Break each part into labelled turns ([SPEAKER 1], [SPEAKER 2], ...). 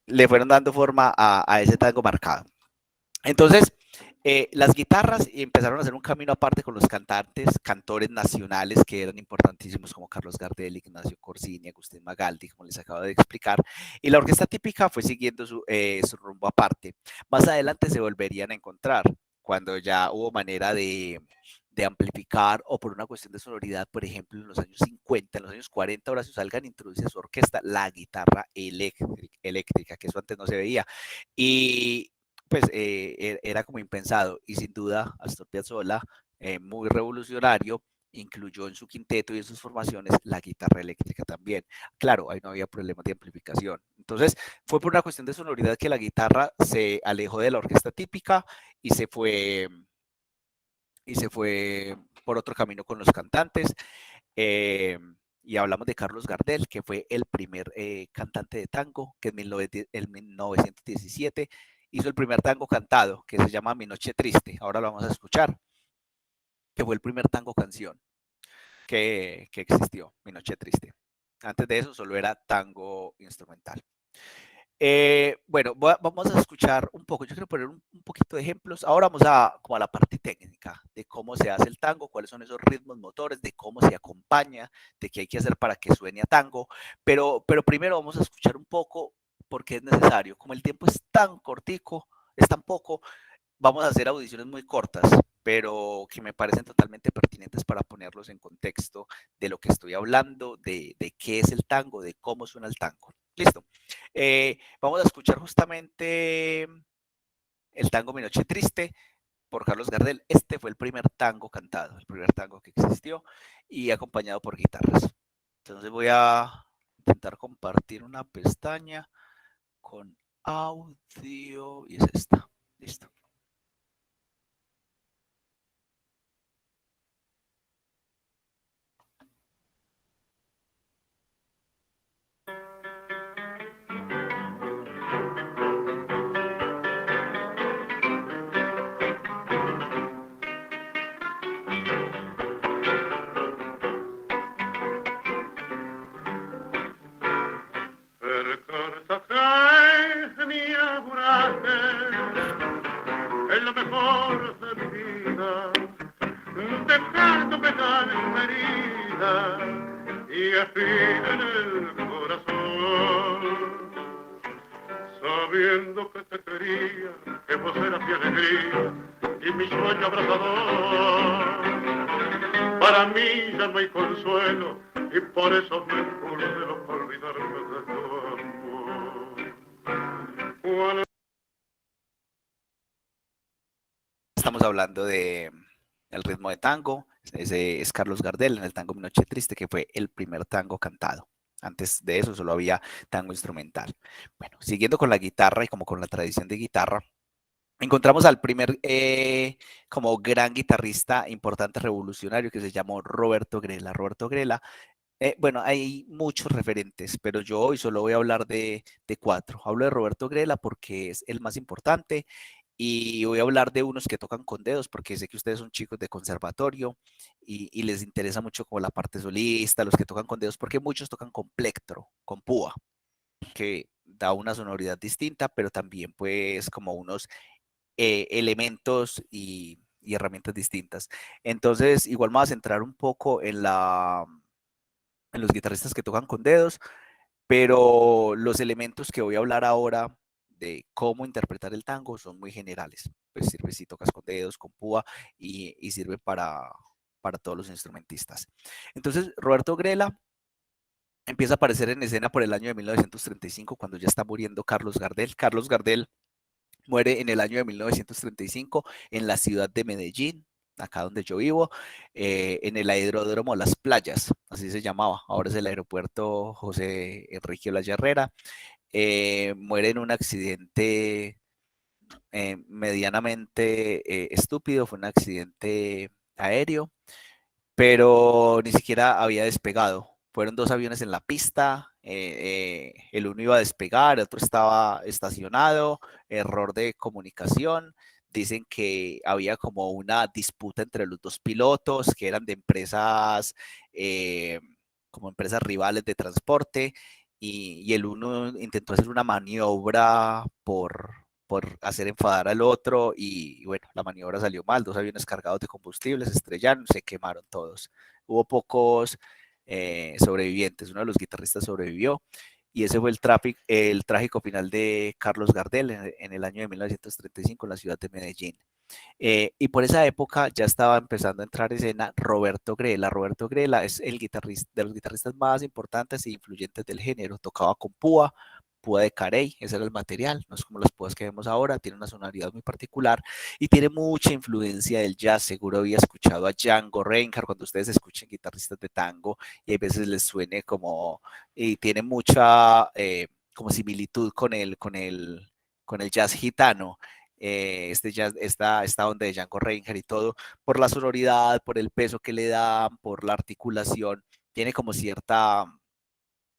[SPEAKER 1] le fueron dando forma a ese tango marcado. Entonces, las guitarras empezaron a hacer un camino aparte con los cantantes, cantores nacionales que eran importantísimos como Carlos Gardel, Ignacio Corsini, Agustín Magaldi, como les acabo de explicar, y la orquesta típica fue siguiendo su rumbo aparte. Más adelante se volverían a encontrar cuando ya hubo manera de amplificar o por una cuestión de sonoridad, por ejemplo, en los años 50, en los años 40, Horacio Salgan introduce a su orquesta la guitarra eléctrica, que eso antes no se veía. Y pues era como impensado y sin duda Astor Piazzolla, muy revolucionario, incluyó en su quinteto y en sus formaciones la guitarra eléctrica también. Claro, ahí no había problemas de amplificación. Entonces, fue por una cuestión de sonoridad que la guitarra se alejó de la orquesta típica y se fue por otro camino con los cantantes. Eh, y hablamos de Carlos Gardel, que fue el primer cantante de tango, que en 1917 hizo el primer tango cantado, que se llama Mi Noche Triste. Ahora lo vamos a escuchar, que fue el primer tango canción que existió, Mi Noche Triste. Antes de eso solo era tango instrumental. Bueno, vamos a escuchar un poco, yo quiero poner un poquito de ejemplos. Ahora vamos como a la parte técnica de cómo se hace el tango, cuáles son esos ritmos motores, de cómo se acompaña, de qué hay que hacer para que suene a tango. Pero primero vamos a escuchar un poco porque es necesario. Como el tiempo es tan cortico, es tan poco, vamos a hacer audiciones muy cortas, pero que me parecen totalmente pertinentes para ponerlos en contexto de lo que estoy hablando, de qué es el tango, de cómo suena el tango. Listo. Vamos a escuchar justamente el tango Mi Noche Triste por Carlos Gardel. Este fue el primer tango cantado, el primer tango que existió y acompañado por guitarras. Entonces voy a intentar compartir una pestaña con audio y es esta. Listo.
[SPEAKER 2] Es lo mejor de mi vida, dejando pegar en una herida y así en el corazón, sabiendo que te quería, que vos eras mi alegría y mi sueño abrazador. Para mí ya no hay consuelo y por eso me impulso a olvidarme de tu amor.
[SPEAKER 1] Estamos hablando de el ritmo de tango, ese es Carlos Gardel en el tango Mi Noche Triste, que fue el primer tango cantado. Antes de eso solo había tango instrumental. Bueno, siguiendo con la guitarra y como con la tradición de guitarra, encontramos al primer como gran guitarrista importante revolucionario que se llamó Roberto Grela. Roberto Grela, bueno, hay muchos referentes, pero yo hoy solo voy a hablar de cuatro. Hablo de Roberto Grela porque es el más importante y voy a hablar de unos que tocan con dedos porque sé que ustedes son chicos de conservatorio y les interesa mucho como la parte solista, los que tocan con dedos, porque muchos tocan con plectro, con púa, que da una sonoridad distinta, pero también pues como unos elementos y herramientas distintas. Entonces, igual me voy a centrar un poco en los guitarristas que tocan con dedos, pero los elementos que voy a hablar ahora de cómo interpretar el tango son muy generales. Pues sirve si tocas con dedos, con púa y sirve para todos los instrumentistas. Entonces, Roberto Grela empieza a aparecer en escena por el año de 1935, cuando ya está muriendo Carlos Gardel. Carlos Gardel muere en el año de 1935 en la ciudad de Medellín, acá donde yo vivo, en el aeródromo Las Playas, así se llamaba, ahora es el aeropuerto José Enrique Olaya Herrera. Muere en un accidente medianamente estúpido, fue un accidente aéreo, pero ni siquiera había despegado. Fueron dos aviones en la pista, el uno iba a despegar, el otro estaba estacionado, error de comunicación. Dicen que había como una disputa entre los dos pilotos, que eran de empresas, como empresas rivales de transporte, y el uno intentó hacer una maniobra por hacer enfadar al otro y bueno, la maniobra salió mal, dos aviones cargados de combustible se estrellaron, se quemaron todos. Hubo pocos sobrevivientes, uno de los guitarristas sobrevivió y ese fue el trágico final de Carlos Gardel en el año de 1935 en la ciudad de Medellín. Y por esa época ya estaba empezando a entrar en escena Roberto Grela. Roberto Grela es el guitarrista de los guitarristas más importantes e influyentes del género. Tocaba con púa, púa de carey, ese era el material, no es como las púas que vemos ahora, tiene una sonoridad muy particular y tiene mucha influencia del jazz. Seguro había escuchado a Django Reinhardt cuando ustedes escuchen guitarristas de tango y a veces les suene como, y tiene mucha como similitud con el jazz gitano. Esta onda de Django Reinhardt y todo, por la sonoridad, por el peso que le dan, por la articulación, tiene como cierta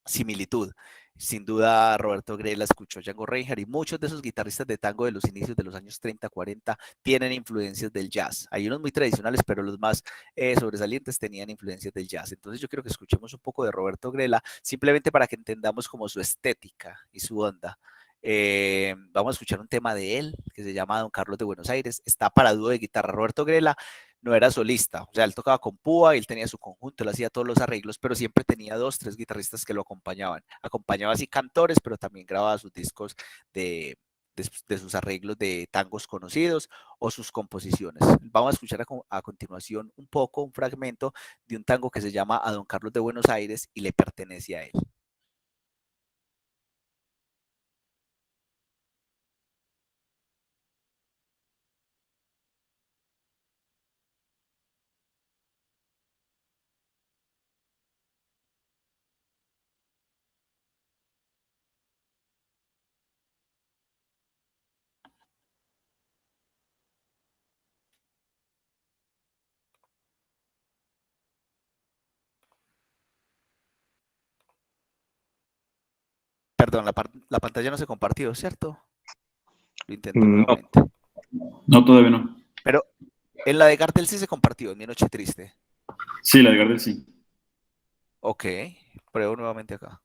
[SPEAKER 1] similitud. Sin duda, Roberto Grela escuchó Django Reinhardt y muchos de esos guitarristas de tango de los inicios de los años 30, 40 tienen influencias del jazz. Hay unos muy tradicionales, pero los más sobresalientes tenían influencias del jazz. Entonces yo creo que escuchemos un poco de Roberto Grela, simplemente para que entendamos como su estética y su onda. Vamos a escuchar un tema de él que se llama Don Carlos de Buenos Aires. Está para dúo de guitarra. Roberto Grela no era solista, o sea, él tocaba con púa, él tenía su conjunto, él hacía todos los arreglos, pero siempre tenía dos, tres guitarristas que lo acompañaban. Acompañaba así cantores, pero también grababa sus discos de sus arreglos de tangos conocidos o sus composiciones. Vamos a escuchar a continuación un poco, un fragmento de un tango que se llama A Don Carlos de Buenos Aires y le pertenece a él. Perdón, la pantalla no se compartió, ¿cierto? Lo intento
[SPEAKER 3] No,
[SPEAKER 1] nuevamente.
[SPEAKER 3] no, todavía no.
[SPEAKER 1] Pero en la de Cartel sí se compartió, en Mi Noche Triste.
[SPEAKER 3] Sí, la de Gardel sí.
[SPEAKER 1] Ok, pruebo nuevamente acá.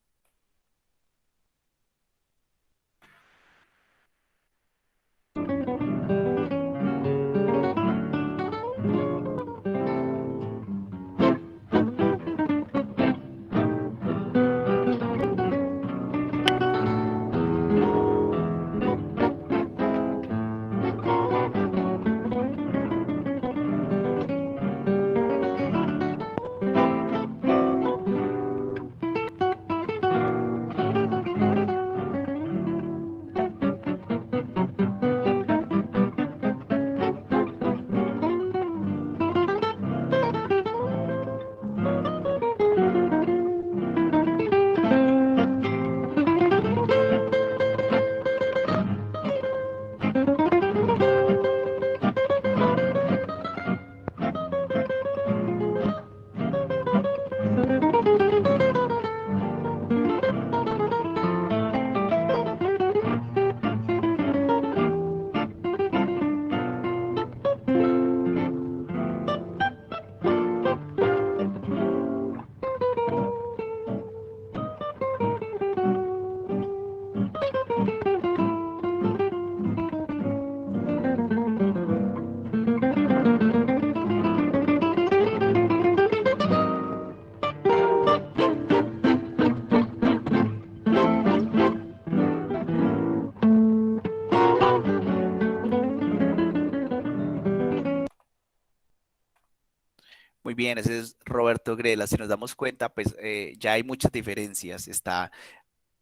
[SPEAKER 1] Muy bien, ese es Roberto Grela. Si nos damos cuenta, pues ya hay muchas diferencias.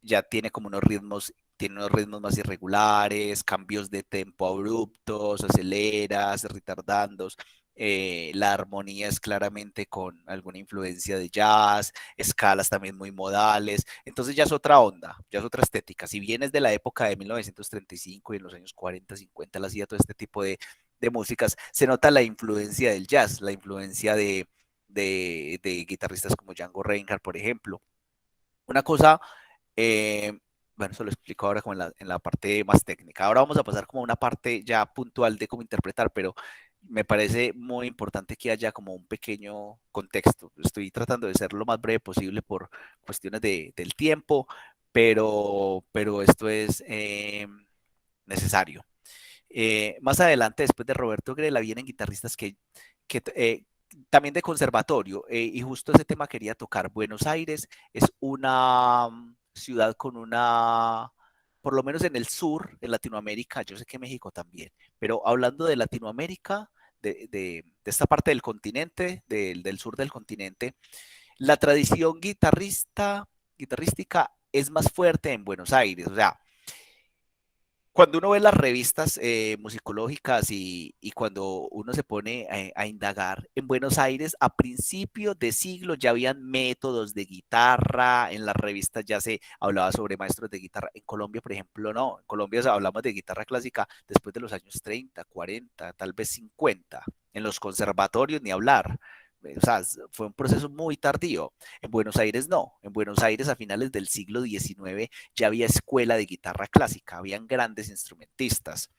[SPEAKER 1] Ya tiene unos ritmos más irregulares, cambios de tempo abruptos, aceleras, retardandos. La armonía es claramente con alguna influencia de jazz, escalas también muy modales. Entonces ya es otra onda, ya es otra estética. Si bien es de la época de 1935 y en los años 40, 50, él hacía todo este tipo de músicas, se nota la influencia del jazz, la influencia de guitarristas como Django Reinhardt, por ejemplo. Una cosa bueno, eso lo explico ahora como en la parte más técnica. Ahora vamos a pasar como a una parte ya puntual de cómo interpretar, pero me parece muy importante que haya como un pequeño contexto. Estoy tratando de ser lo más breve posible por cuestiones del tiempo, pero esto es necesario. Más adelante, después de Roberto Grela, vienen guitarristas que también de conservatorio, y justo ese tema quería tocar. Buenos Aires es una ciudad con una, por lo menos en el sur, en Latinoamérica, yo sé que México también, pero hablando de Latinoamérica, de esta parte del continente, del sur del continente, la tradición guitarrística es más fuerte en Buenos Aires. O sea, cuando uno ve las revistas musicológicas y cuando uno se pone a indagar, en Buenos Aires a principios de siglo ya habían métodos de guitarra, en las revistas ya se hablaba sobre maestros de guitarra. En Colombia, por ejemplo, no. En Colombia hablamos de guitarra clásica después de los años 30, 40, tal vez 50. En los conservatorios ni hablar. O sea, fue un proceso muy tardío. En Buenos Aires no. En Buenos Aires a finales del siglo XIX ya había escuela de guitarra clásica, habían grandes instrumentistas,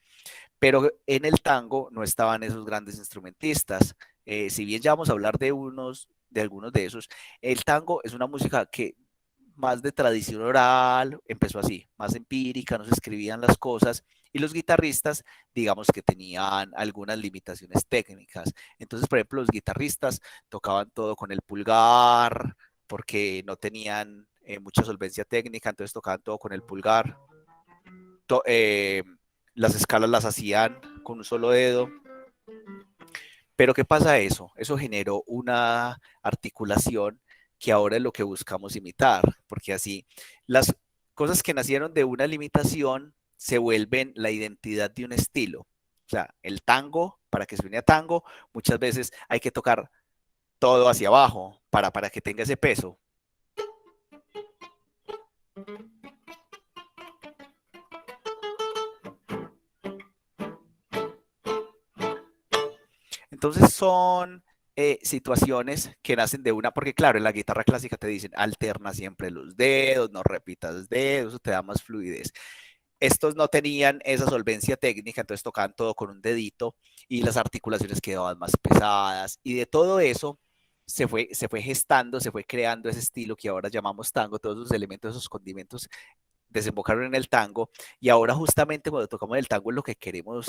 [SPEAKER 1] pero en el tango no estaban esos grandes instrumentistas. Si bien ya vamos a hablar de algunos de esos, el tango es una música que más de tradición oral, empezó así, más empírica, no se escribían las cosas, y los guitarristas, digamos que tenían algunas limitaciones técnicas. Entonces, por ejemplo, los guitarristas tocaban todo con el pulgar, porque no tenían mucha solvencia técnica, entonces tocaban todo con el pulgar. To las escalas las hacían con un solo dedo. Pero ¿qué pasa eso? Eso generó una articulación que ahora es lo que buscamos imitar, porque así las cosas que nacieron de una limitación se vuelven la identidad de un estilo. O sea, el tango, para que suene a tango, muchas veces hay que tocar todo hacia abajo para que tenga ese peso. Entonces son situaciones que nacen de una, porque claro, en la guitarra clásica te dicen alterna siempre los dedos, no repitas dedos, eso te da más fluidez. Estos no tenían esa solvencia técnica, entonces tocaban todo con un dedito y las articulaciones quedaban más pesadas, y de todo eso se fue gestando, se fue creando ese estilo que ahora llamamos tango. Todos esos elementos, esos condimentos desembocaron en el tango, y ahora justamente cuando tocamos el tango es lo que queremos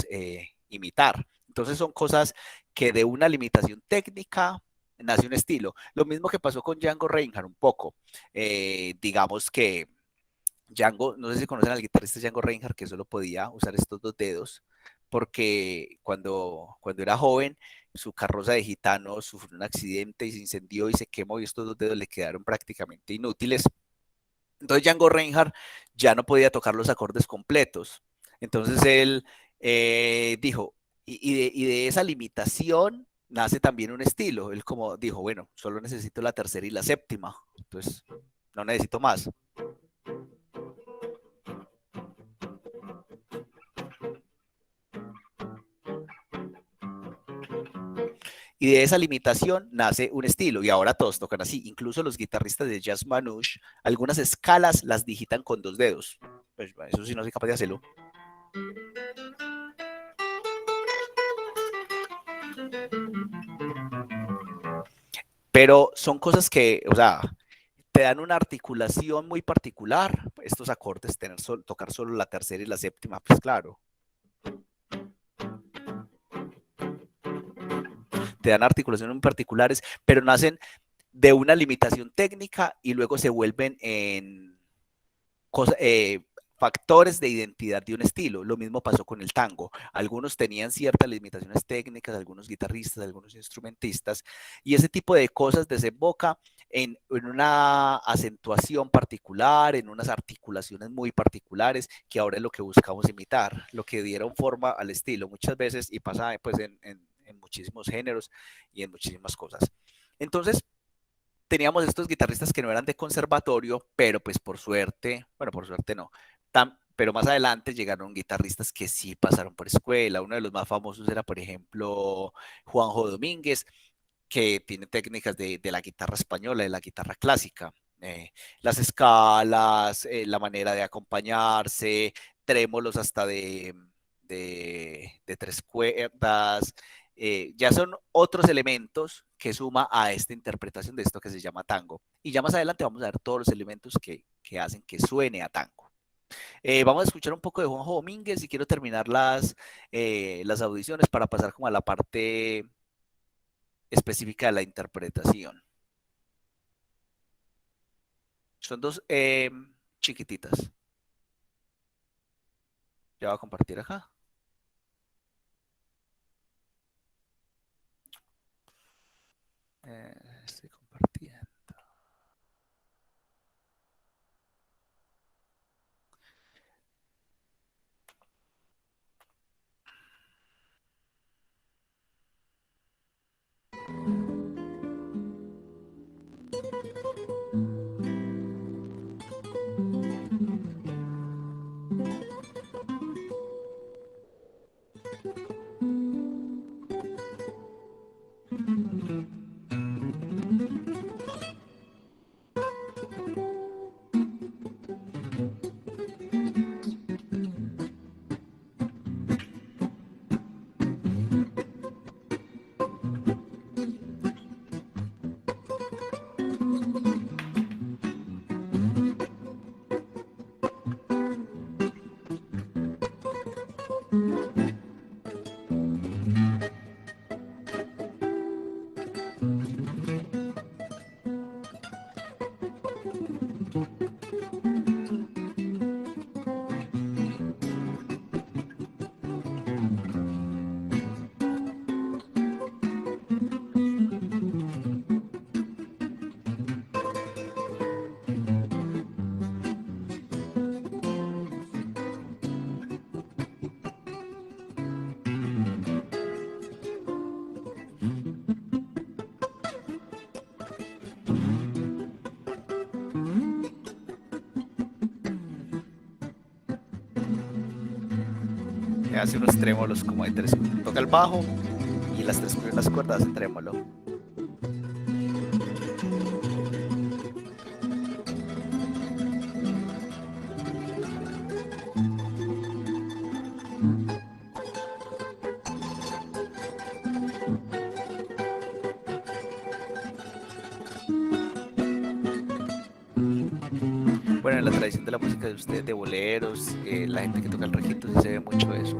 [SPEAKER 1] imitar. Entonces son cosas que de una limitación técnica nace un estilo. Lo mismo que pasó con Django Reinhardt un poco. Digamos que Django, no sé si conocen al guitarrista Django Reinhardt, que solo podía usar estos dos dedos, porque cuando era joven, su carroza de gitano sufrió un accidente y se incendió y se quemó, y estos dos dedos le quedaron prácticamente inútiles. Entonces Django Reinhardt ya no podía tocar los acordes completos. Entonces él dijo, y de esa limitación nace también un estilo. Él como dijo, bueno, solo necesito la tercera y la séptima, entonces no necesito más. Y de esa limitación nace un estilo, y ahora todos tocan así. Incluso los guitarristas de jazz manouche, algunas escalas las digitan con dos dedos. Pues eso sí no soy capaz de hacerlo. Pero son cosas que, o sea, te dan una articulación muy particular. Estos acordes, tocar solo la tercera y la séptima, pues claro. Te dan articulaciones muy particulares, pero nacen de una limitación técnica y luego se vuelven en cosas, factores de identidad de un estilo. Lo mismo pasó con el tango. Algunos tenían ciertas limitaciones técnicas, algunos guitarristas, algunos instrumentistas, y ese tipo de cosas desemboca en una acentuación particular, en unas articulaciones muy particulares, que ahora es lo que buscamos imitar, lo que dieron forma al estilo muchas veces, y pasa pues en muchísimos géneros y en muchísimas cosas. Entonces, teníamos estos guitarristas que no eran de conservatorio, pero pues por suerte, bueno, por suerte no, pero más adelante llegaron guitarristas que sí pasaron por escuela. Uno de los más famosos era, por ejemplo, Juanjo Domínguez, que tiene técnicas de la guitarra española, de la guitarra clásica. Las escalas, la manera de acompañarse, trémolos hasta de tres cuerdas, ya son otros elementos que suma a esta interpretación de esto que se llama tango. Y ya más adelante vamos a ver todos los elementos que hacen que suene a tango. Vamos a escuchar un poco de Juanjo Domínguez y quiero terminar las audiciones para pasar como a la parte específica de la interpretación. Son dos chiquititas. Ya voy a compartir acá. Estoy compartiendo. Hace unos trémolos como de 3 segundos. Toca el bajo y las 3 primeras cuerdas hacen trémolo. Bueno, en la tradición de la música de ustedes, de boleros, la gente que toca el requinto, sí se ve mucho eso.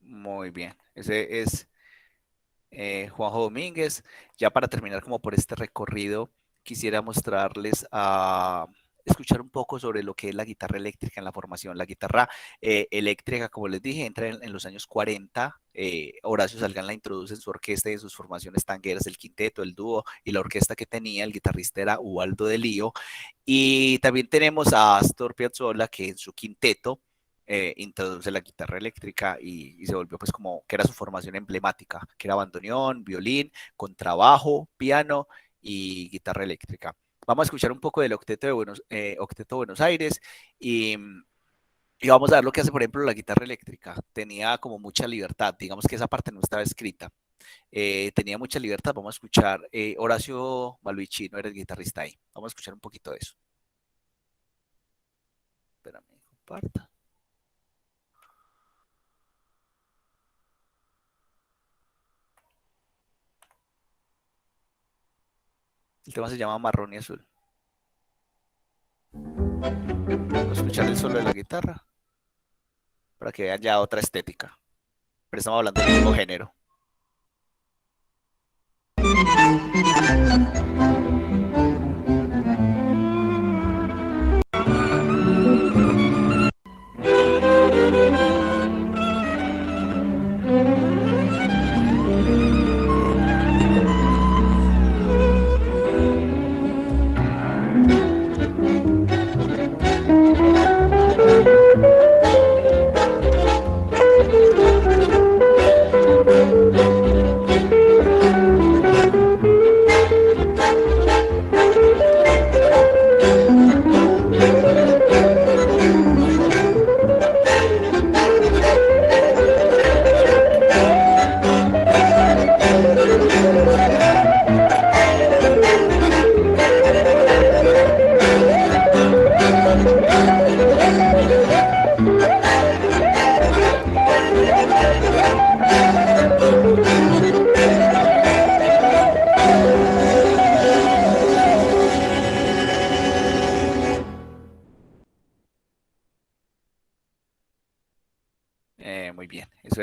[SPEAKER 1] Muy bien, ese es Juanjo Domínguez. Ya para terminar como por este recorrido, quisiera mostrarles a escuchar un poco sobre lo que es la guitarra eléctrica en la formación. La guitarra eléctrica, como les dije, entra en los años 40. Horacio Salgán la introduce en su orquesta y en sus formaciones tangueras, el quinteto, el dúo y la orquesta que tenía. El guitarrista era Ubaldo de Lío. Y también tenemos a Astor Piazzolla, que en su quinteto introduce la guitarra eléctrica y se volvió pues como que era su formación emblemática, que era bandoneón, violín, contrabajo, piano y guitarra eléctrica. Vamos a escuchar un poco del Octeto Buenos Aires y vamos a ver lo que hace, por ejemplo, la guitarra eléctrica. Tenía como mucha libertad, digamos que esa parte no estaba escrita. Tenía mucha libertad. Vamos a escuchar, Horacio Malvicino era el guitarrista ahí. Vamos a escuchar un poquito de eso. Espérame, comparta. El tema se llama Marrón y Azul. Vamos a escuchar el solo de la guitarra para que vean ya otra estética. Pero estamos hablando del mismo género.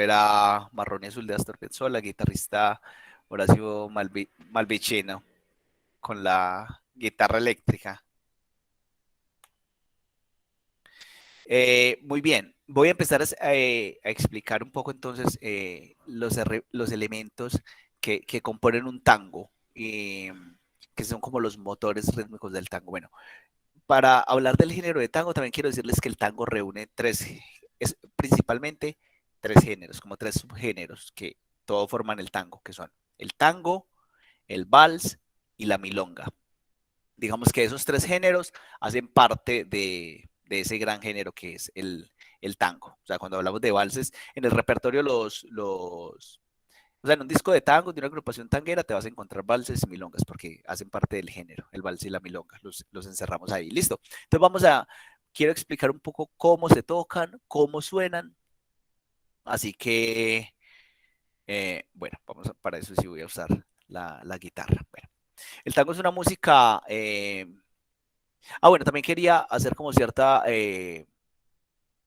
[SPEAKER 1] era Marrón y Azul de Astor Piazzolla, guitarrista Horacio Malvicino con la guitarra eléctrica. Muy bien, voy a empezar a explicar un poco entonces los elementos que componen un tango, que son como los motores rítmicos del tango. Bueno, para hablar del género de tango, también quiero decirles que el tango reúne principalmente tres géneros, como tres subgéneros que todo forman el tango, que son el tango, el vals y la milonga. Digamos que esos tres géneros hacen parte de ese gran género que es el tango. O sea, cuando hablamos de valses, en el repertorio o sea, en un disco de tango, de una agrupación tanguera, te vas a encontrar valses y milongas porque hacen parte del género, el vals y la milonga, los encerramos ahí, listo. Entonces quiero explicar un poco cómo se tocan, cómo suenan, así que, bueno, para eso sí voy a usar la guitarra. Bueno, el tango es una música, bueno, también quería hacer como cierta,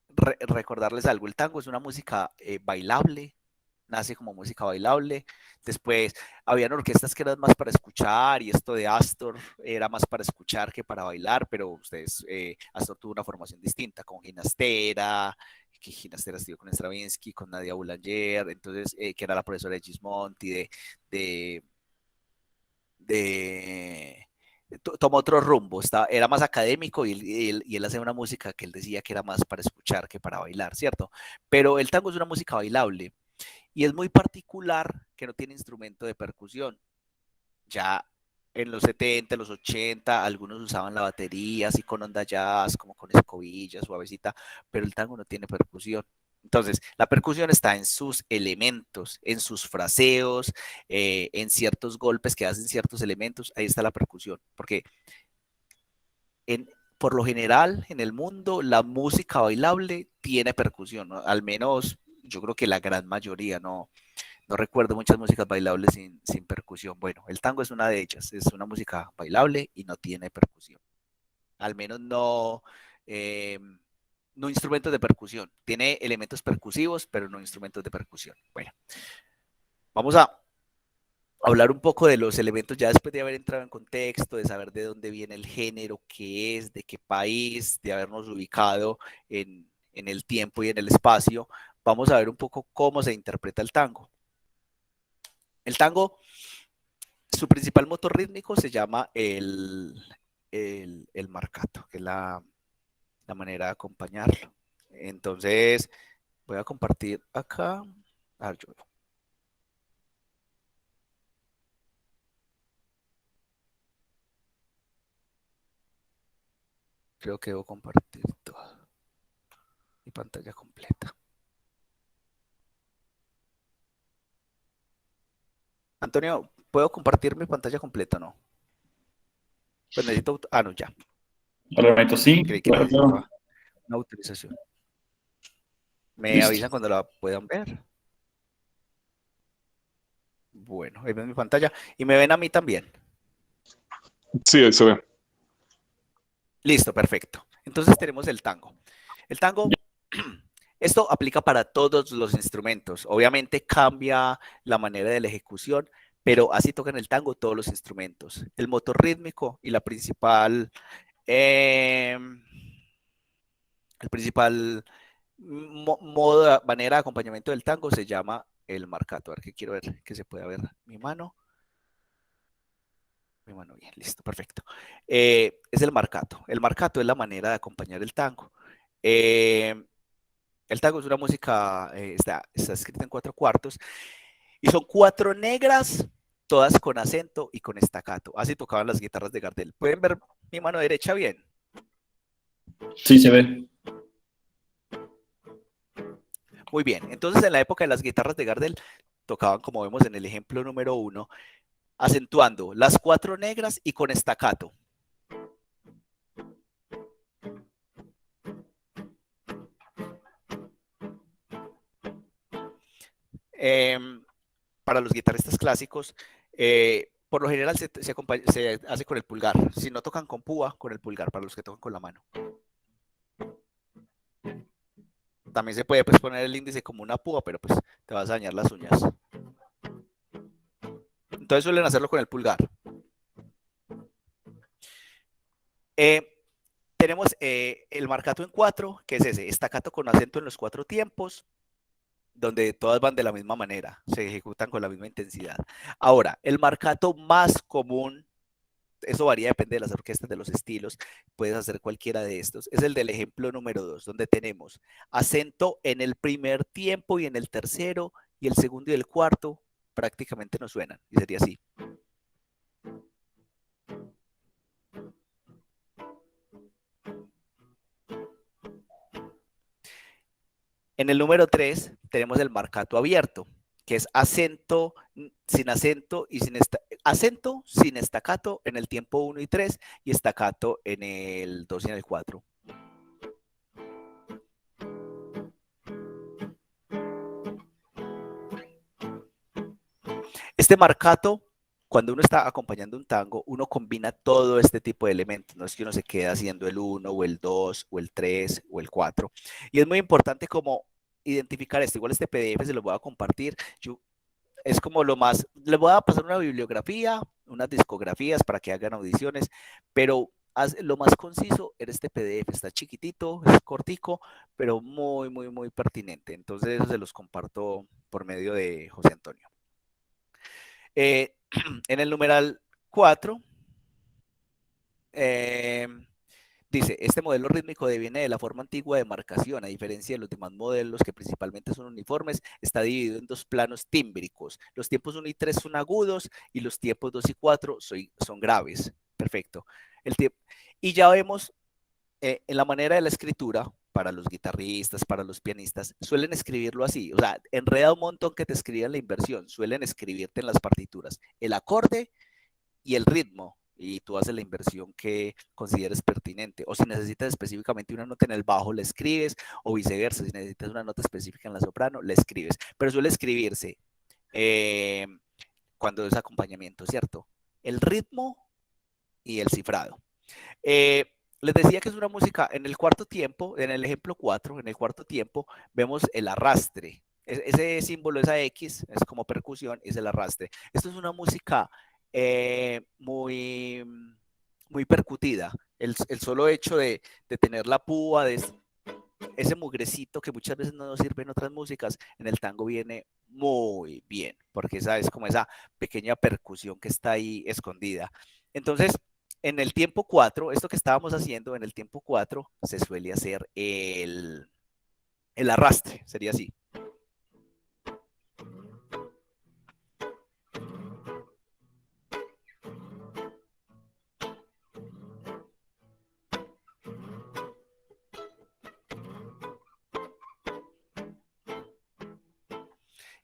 [SPEAKER 1] recordarles algo, el tango es una música bailable, nace como música bailable. Después habían orquestas que eran más para escuchar y esto de Astor era más para escuchar que para bailar, pero Astor tuvo una formación distinta con Ginastera, que Ginastera estudió con Stravinsky, con Nadia Boulanger, entonces que era la profesora de Gismonti, de tomó otro rumbo, era más académico y él hacía una música que él decía que era más para escuchar que para bailar, ¿cierto? Pero el tango es una música bailable. Y es muy particular que no tiene instrumento de percusión. Ya en los 70, los 80, algunos usaban la batería, así con onda jazz, como con escobillas, suavecita, pero el tango no tiene percusión. Entonces, la percusión está en sus elementos, en sus fraseos, en ciertos golpes que hacen ciertos elementos, ahí está la percusión, porque por lo general en el mundo la música bailable tiene percusión, ¿no? Al menos yo creo que la gran mayoría, no recuerdo muchas músicas bailables sin percusión. Bueno, el tango es una de ellas, es una música bailable y no tiene percusión. Al menos no instrumentos de percusión. Tiene elementos percusivos, pero no instrumentos de percusión. Bueno, vamos a hablar un poco de los elementos ya después de haber entrado en contexto, de saber de dónde viene el género, qué es, de qué país, de habernos ubicado en el tiempo y en el espacio. Vamos a ver un poco cómo se interpreta el tango. El tango, su principal motor rítmico se llama el marcato, que es la manera de acompañarlo. Entonces, voy a compartir acá. Creo que debo compartir todo. Mi pantalla completa. Antonio, ¿puedo compartir mi pantalla completa o no? Pues necesito... no, ya.
[SPEAKER 3] Hola, Benito, sí,
[SPEAKER 1] Creí que
[SPEAKER 3] claro, claro.
[SPEAKER 1] necesitaba una autorización. ¿Me
[SPEAKER 3] Listo.
[SPEAKER 1] avisan cuando la puedan ver? Bueno, ahí ven mi pantalla. Y me ven a mí también.
[SPEAKER 4] Sí, ahí se ve.
[SPEAKER 1] Listo, perfecto. Entonces tenemos el tango. El tango, esto aplica para todos los instrumentos. Obviamente cambia la manera de la ejecución, pero así tocan el tango todos los instrumentos. El motor rítmico y el principal manera de acompañamiento del tango se llama el marcato. A ver, que quiero ver que se pueda ver mi mano. Mi mano bien, listo, perfecto. Es el marcato. El marcato es la manera de acompañar el tango. El tango es una música, está escrita en 4/4 y son 4 negras, todas con acento y con estacato. Así tocaban las guitarras de Gardel. ¿Pueden ver mi mano derecha bien?
[SPEAKER 3] Sí, se ve.
[SPEAKER 1] Muy bien, entonces en la época de las guitarras de Gardel tocaban, como vemos en el ejemplo número 1, acentuando las 4 negras y con estacato. Para los guitarristas clásicos, por lo general se hace con el pulgar. Si no tocan con púa, con el pulgar, para los que tocan con la mano. También se puede pues, poner el índice como una púa, pero pues te vas a dañar las uñas. Entonces suelen hacerlo con el pulgar. Tenemos el marcato en 4, que es ese, staccato con acento en los 4 tiempos, donde todas van de la misma manera, se ejecutan con la misma intensidad. Ahora, el marcato más común, eso varía, depende de las orquestas, de los estilos, puedes hacer cualquiera de estos, es el del ejemplo número 2, donde tenemos acento en el primer tiempo y en el tercero, y el segundo y el cuarto prácticamente no suenan, y sería así. En el número 3 tenemos el marcato abierto, que es acento sin acento y acento sin estacato en el tiempo 1 y 3 y estacato en el 2 y en el 4. Este marcato, cuando uno está acompañando un tango, uno combina todo este tipo de elementos. No es que uno se quede haciendo el 1 o el 2 o el 3 o el 4. Y es muy importante como identificar esto. Igual este PDF se lo voy a compartir. Es como lo más, les voy a pasar una bibliografía, unas discografías para que hagan audiciones, pero lo más conciso era este PDF, está chiquitito, es cortico, pero muy, muy, muy pertinente. Entonces eso se los comparto por medio de José Antonio. En el numeral 4, dice, este modelo rítmico deviene de la forma antigua de marcación, a diferencia de los demás modelos que principalmente son uniformes, está dividido en 2 planos tímbricos. Los tiempos 1 y 3 son agudos y los tiempos 2 y 4 son graves. Perfecto. Y ya vemos en la manera de la escritura, para los guitarristas, para los pianistas, suelen escribirlo así. O sea, enreda un montón que te escriban la inversión, suelen escribirte en las partituras el acorde y el ritmo, y tú haces la inversión que consideres pertinente. O si necesitas específicamente una nota en el bajo, la escribes, o viceversa, si necesitas una nota específica en la soprano, la escribes. Pero suele escribirse cuando es acompañamiento, ¿cierto? El ritmo y el cifrado. Les decía que es una música en el cuarto tiempo, en el ejemplo 4, en el cuarto tiempo, vemos el arrastre. Ese símbolo, esa X, es como percusión, es el arrastre. Esto es una música muy, muy percutida. El solo hecho de tener la púa, de ese mugrecito que muchas veces no nos sirve en otras músicas, en el tango viene muy bien, porque esa es como esa pequeña percusión que está ahí escondida. Entonces, en el tiempo 4, esto que estábamos haciendo, en el tiempo 4 se suele hacer el arrastre, sería así.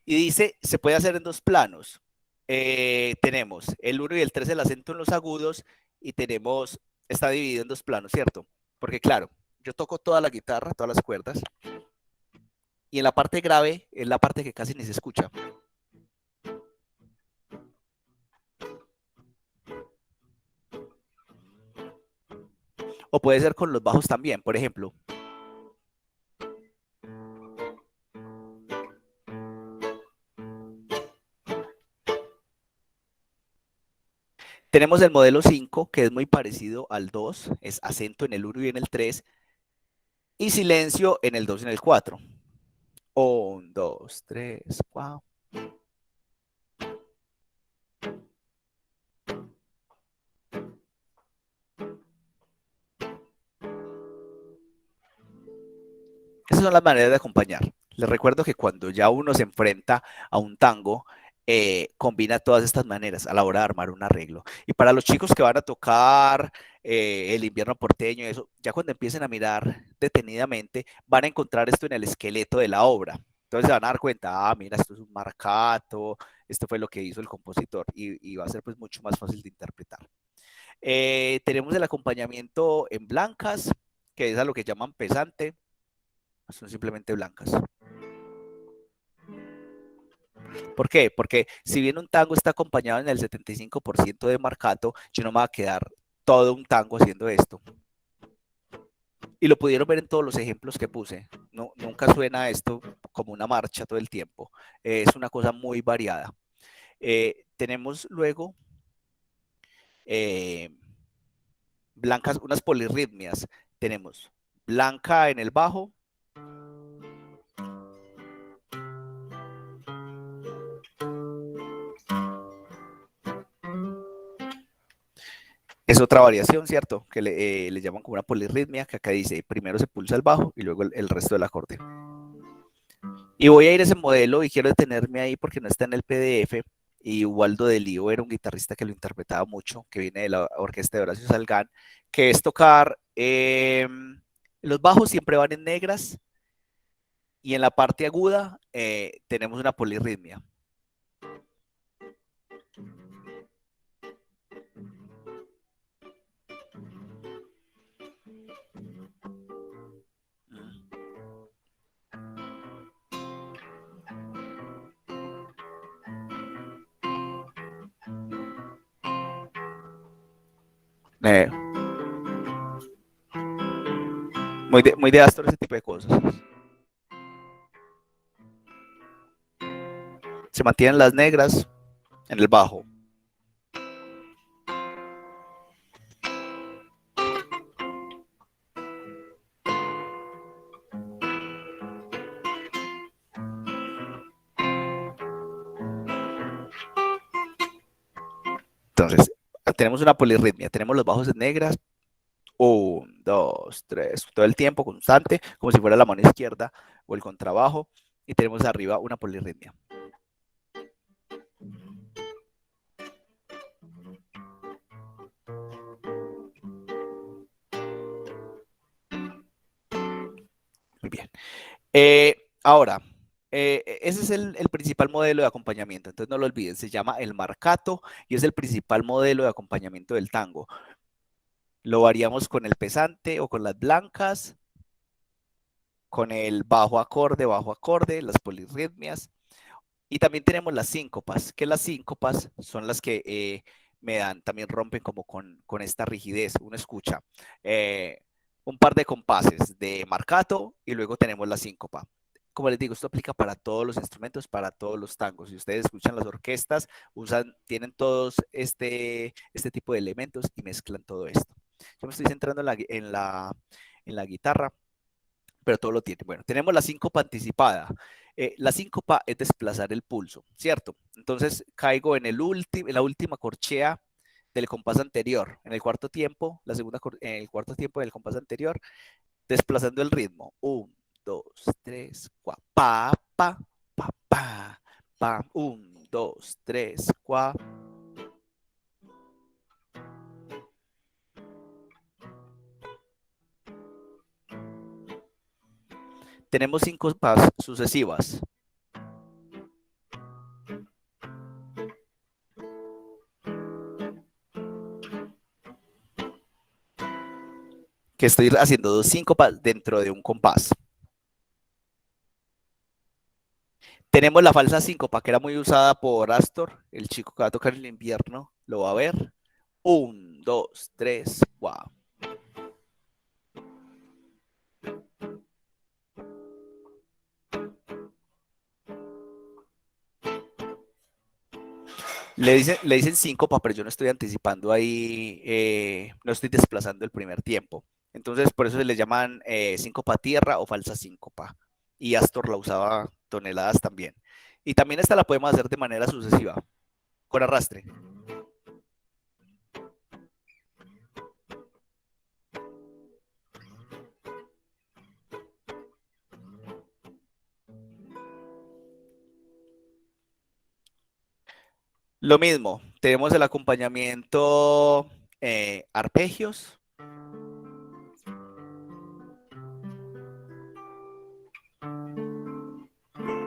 [SPEAKER 1] Y dice, se puede hacer en 2 planos. Tenemos el 1 y el 3, el acento en los agudos, y tenemos, está dividido en 2 planos, ¿cierto? Porque claro, yo toco toda la guitarra, todas las cuerdas, y en la parte grave es la parte que casi ni se escucha. O puede ser con los bajos también, por ejemplo. Tenemos el modelo 5, que es muy parecido al 2, es acento en el 1 y en el 3, y silencio en el 2 y en el 4. 1, 2, 3, 4. Esas son las maneras de acompañar. Les recuerdo que cuando ya uno se enfrenta a un tango, combina todas estas maneras a la hora de armar un arreglo. Y para los chicos que van a tocar el invierno porteño, eso, ya cuando empiecen a mirar detenidamente, van a encontrar esto en el esqueleto de la obra. Entonces se van a dar cuenta, mira, esto es un marcato, esto fue lo que hizo el compositor, y va a ser pues mucho más fácil de interpretar. Tenemos el acompañamiento en blancas, que es a lo que llaman pesante, son simplemente blancas. ¿Por qué? Porque si bien un tango está acompañado en el 75% de marcato, yo no me voy a quedar todo un tango haciendo esto. Y lo pudieron ver en todos los ejemplos que puse. No, nunca suena esto como una marcha todo el tiempo. Es una cosa muy variada. Tenemos luego blancas, unas polirritmias. Tenemos blanca en el bajo, es otra variación, ¿cierto? Que le llaman como una polirritmia, que acá dice, primero se pulsa el bajo y luego el resto del acorde. Y voy a ir a ese modelo y quiero detenerme ahí porque no está en el PDF. Y Waldo de Lío era un guitarrista que lo interpretaba mucho, que viene de la orquesta de Horacio Salgán, que es tocar, los bajos siempre van en negras y en la parte aguda tenemos una polirritmia. Eh, muy de Astor ese tipo de cosas. Se mantienen las negras en el bajo. Entonces, tenemos una polirritmia, tenemos los bajos en negras, 1, 2, 3, todo el tiempo constante, como si fuera la mano izquierda o el contrabajo, y tenemos arriba una polirritmia. Muy bien. Ahora, ese es el principal modelo de acompañamiento, entonces no lo olviden, se llama el marcato y es el principal modelo de acompañamiento del tango. Lo variamos con el pesante o con las blancas, con el bajo acorde, las polirritmias. Y también tenemos las síncopas, que las síncopas son las que me dan, también rompen como con esta rigidez. Uno escucha un par de compases de marcato y luego tenemos la síncopa. Como les digo, esto aplica para todos los instrumentos, para todos los tangos. Si ustedes escuchan las orquestas, tienen todos este tipo de elementos y mezclan todo esto. Yo me estoy centrando en la guitarra, pero todo lo tiene. Bueno, tenemos la síncopa anticipada. La síncopa es desplazar el pulso, ¿cierto? Entonces caigo en la última corchea del compás anterior, en el cuarto tiempo, en el cuarto tiempo del compás anterior, desplazando el ritmo. 1, 2, 3, 4, pa, pa, pa, pa, pa, 1, 2, 3, 4. Tenemos síncopas sucesivas. Que estoy haciendo 2 síncopas dentro de un compás. Tenemos la falsa síncopa, que era muy usada por Astor, el chico que va a tocar en el invierno, lo va a ver. 1, 2, 3, 4. Le dicen síncopa, pero yo no estoy anticipando ahí, no estoy desplazando el primer tiempo. Entonces, por eso se le llaman síncopa tierra o falsa síncopa. Y Astor la usaba toneladas también. Y también esta la podemos hacer de manera sucesiva, con arrastre. Lo mismo, tenemos el acompañamiento arpegios.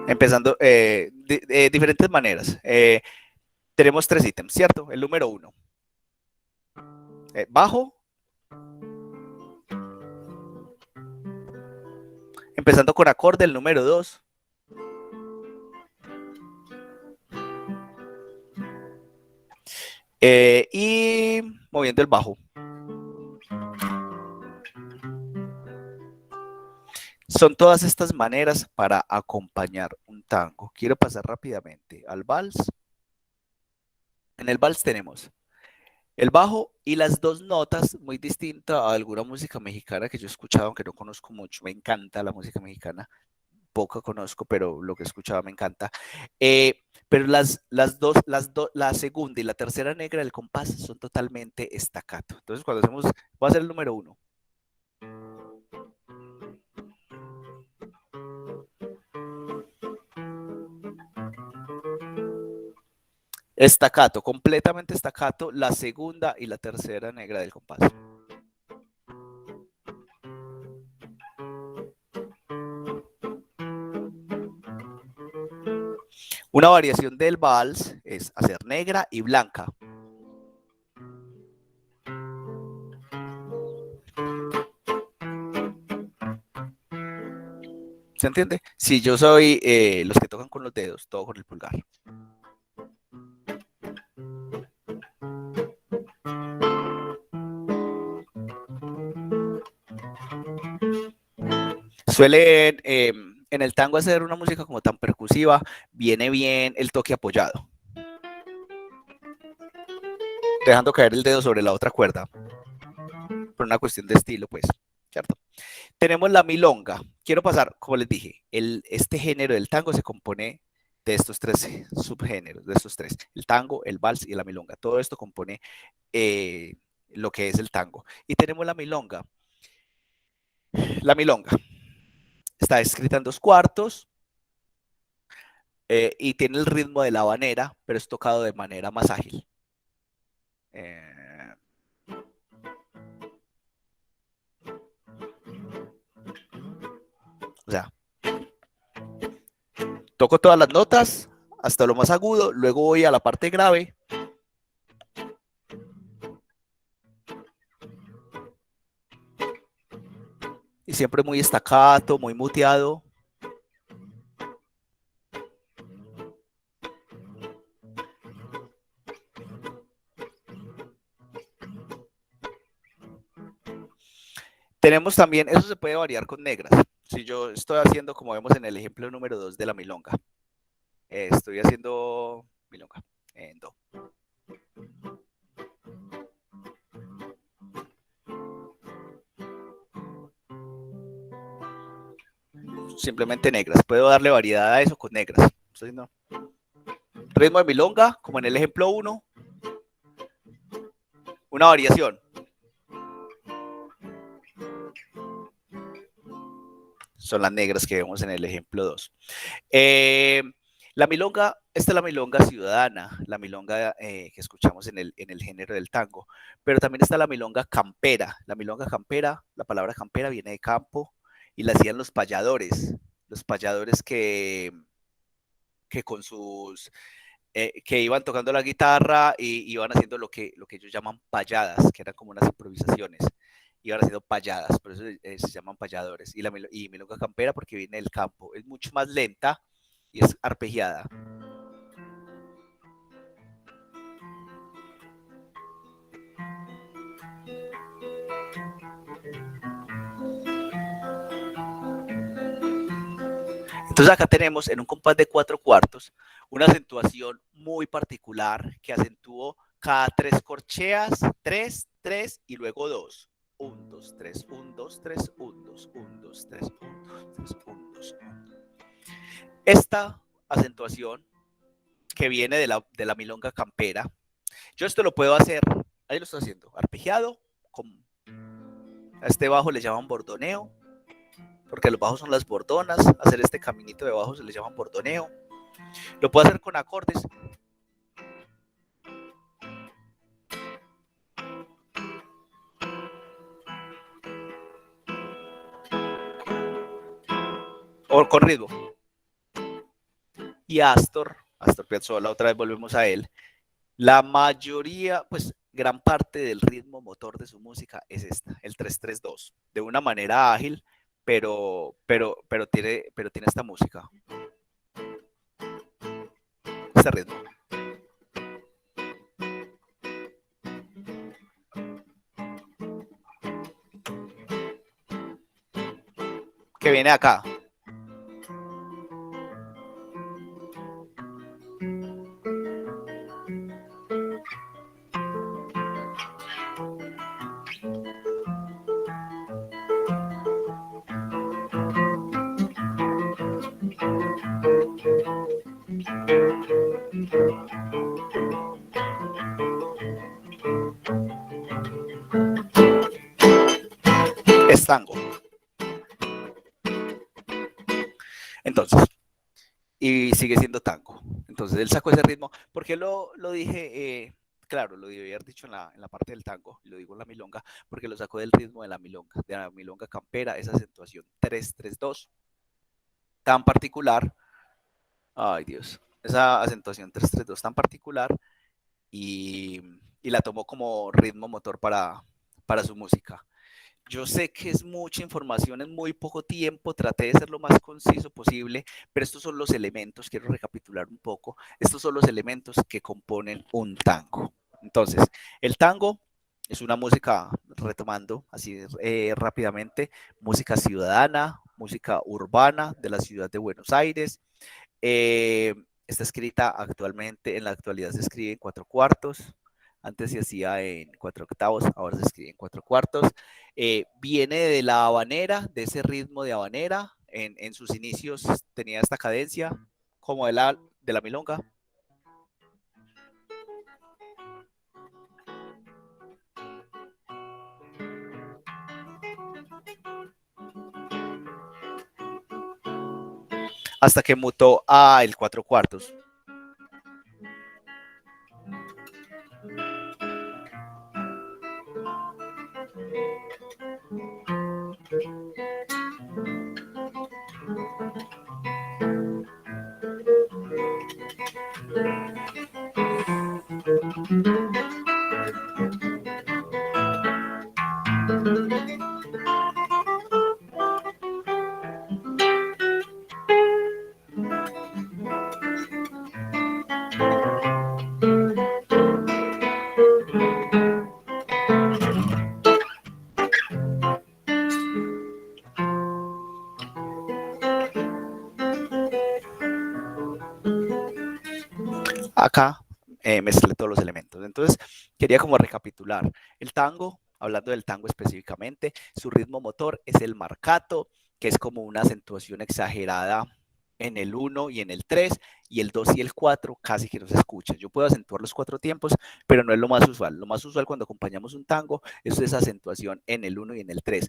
[SPEAKER 1] Empezando de diferentes maneras. Tenemos 3 ítems, ¿cierto? El número 1. Bajo. Empezando con acorde, el número 2. Y moviendo el bajo. Son todas estas maneras para acompañar un tango. Quiero pasar rápidamente al vals. En el vals tenemos el bajo y las dos notas, muy distinta a alguna música mexicana que yo he escuchado, aunque no conozco mucho. Me encanta la música mexicana, poco conozco, pero lo que he escuchado me encanta. Pero la segunda y la tercera negra del compás son totalmente staccato. Entonces, cuando hacemos, voy a hacer el número 1. Staccato, completamente staccato, la segunda y la tercera negra del compás. Una variación del vals es hacer negra y blanca. ¿Se entiende? Si yo soy los que tocan con los dedos, todo con el pulgar. Suelen en el tango hacer una música como tan percusiva, viene bien el toque apoyado, dejando caer el dedo sobre la otra cuerda, por una cuestión de estilo, pues, ¿cierto? Tenemos la milonga. Quiero pasar, como les dije, este género del tango se compone de estos 3 subgéneros, de estos 3, el tango, el vals y la milonga. Todo esto compone lo que es el tango. Y tenemos la milonga. La milonga está escrita en 2/4 y tiene el ritmo de la habanera, pero es tocado de manera más ágil. O sea, toco todas las notas hasta lo más agudo, luego voy a la parte grave. Y siempre muy staccato, muy muteado. Tenemos también, eso se puede variar con negras. Si yo estoy haciendo, como vemos en el ejemplo número 2 de la milonga, estoy haciendo milonga en do. Simplemente negras. Puedo darle variedad a eso con negras. No. Ritmo de milonga, como en el ejemplo 1. Una variación. Son las negras que vemos en el ejemplo 2. La milonga, esta es la milonga ciudadana, la milonga que escuchamos en el género del tango, pero también está la milonga campera. La milonga campera, la palabra campera viene de campo y la hacían los payadores que con sus, que iban tocando la guitarra y iban haciendo lo que ellos llaman payadas, que eran como unas improvisaciones. Iban haciendo payadas, por eso se llaman payadores. Y milonga campera porque viene del campo. Es mucho más lenta y es arpegiada. Entonces acá tenemos en un compás de 4/4 una acentuación muy particular que acentuó cada 3 corcheas, 3, 3 y luego 2. 1, 2, 3, 1, 2, 3, 1, 2, 1, 2, 3, 1, 2, 3, 1, 2, 1. Esta acentuación que viene de la milonga campera, yo esto lo puedo hacer, ahí lo estoy haciendo, arpegiado, a este bajo le llaman bordoneo, porque los bajos son las bordonas, hacer este caminito de bajo se le llaman bordoneo. Lo puedo hacer con acordes. O con ritmo. Y Astor Piazzolla, otra vez volvemos a él. La mayoría, pues gran parte del ritmo motor de su música es esta, el 3-3-2, de una manera ágil, pero tiene esta música, este ritmo. que viene acá. Es tango. Entonces, y sigue siendo tango. Entonces él sacó ese ritmo. ¿Por qué lo dije? Claro, lo debí haber dicho en la parte del tango, y lo digo en la milonga, porque lo sacó del ritmo de la milonga campera, esa acentuación 3-3-2, tan particular. Ay, Dios. Esa acentuación 3-3-2 tan particular y la tomó como ritmo motor para su música. Yo sé que es mucha información en muy poco tiempo, traté de ser lo más conciso posible, pero estos son los elementos, quiero recapitular un poco, estos son los elementos que componen un tango. Entonces, el tango es una música, retomando así rápidamente, música ciudadana, música urbana de la ciudad de Buenos Aires. Está escrita actualmente, en la actualidad se escribe en 4/4, antes se hacía en 4/8, ahora se escribe en 4/4. Viene de la habanera, de ese ritmo de habanera. En sus inicios tenía esta cadencia como de la milonga. Hasta que mutó a el 4/4. Acá mezclé todos los elementos. Entonces, quería como recapitular. El tango, hablando del tango específicamente, su ritmo motor es el marcato, que es como una acentuación exagerada en el 1 y en el 3, y el 2 y el 4 casi que no se escuchan. Yo puedo acentuar los 4 tiempos, pero no es lo más usual. Lo más usual cuando acompañamos un tango es esa acentuación en el 1 y en el 3.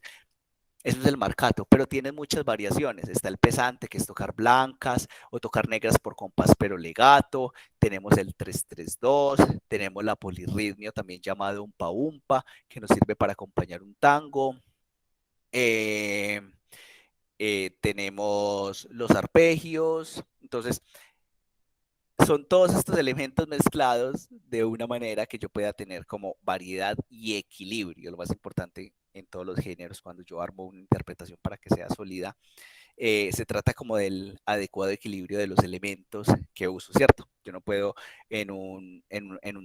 [SPEAKER 1] Eso es el marcato, pero tiene muchas variaciones. Está el pesante, que es tocar blancas o tocar negras por compás pero legato. Tenemos el 3-3-2, tenemos la polirritmia, también llamado umpa umpa, que nos sirve para acompañar un tango. Tenemos los arpegios. Entonces, son todos estos elementos mezclados de una manera que yo pueda tener como variedad y equilibrio, lo más importante en todos los géneros cuando yo armo una interpretación para que sea sólida. Se trata como del adecuado equilibrio de los elementos que uso, ¿cierto? Yo no puedo en un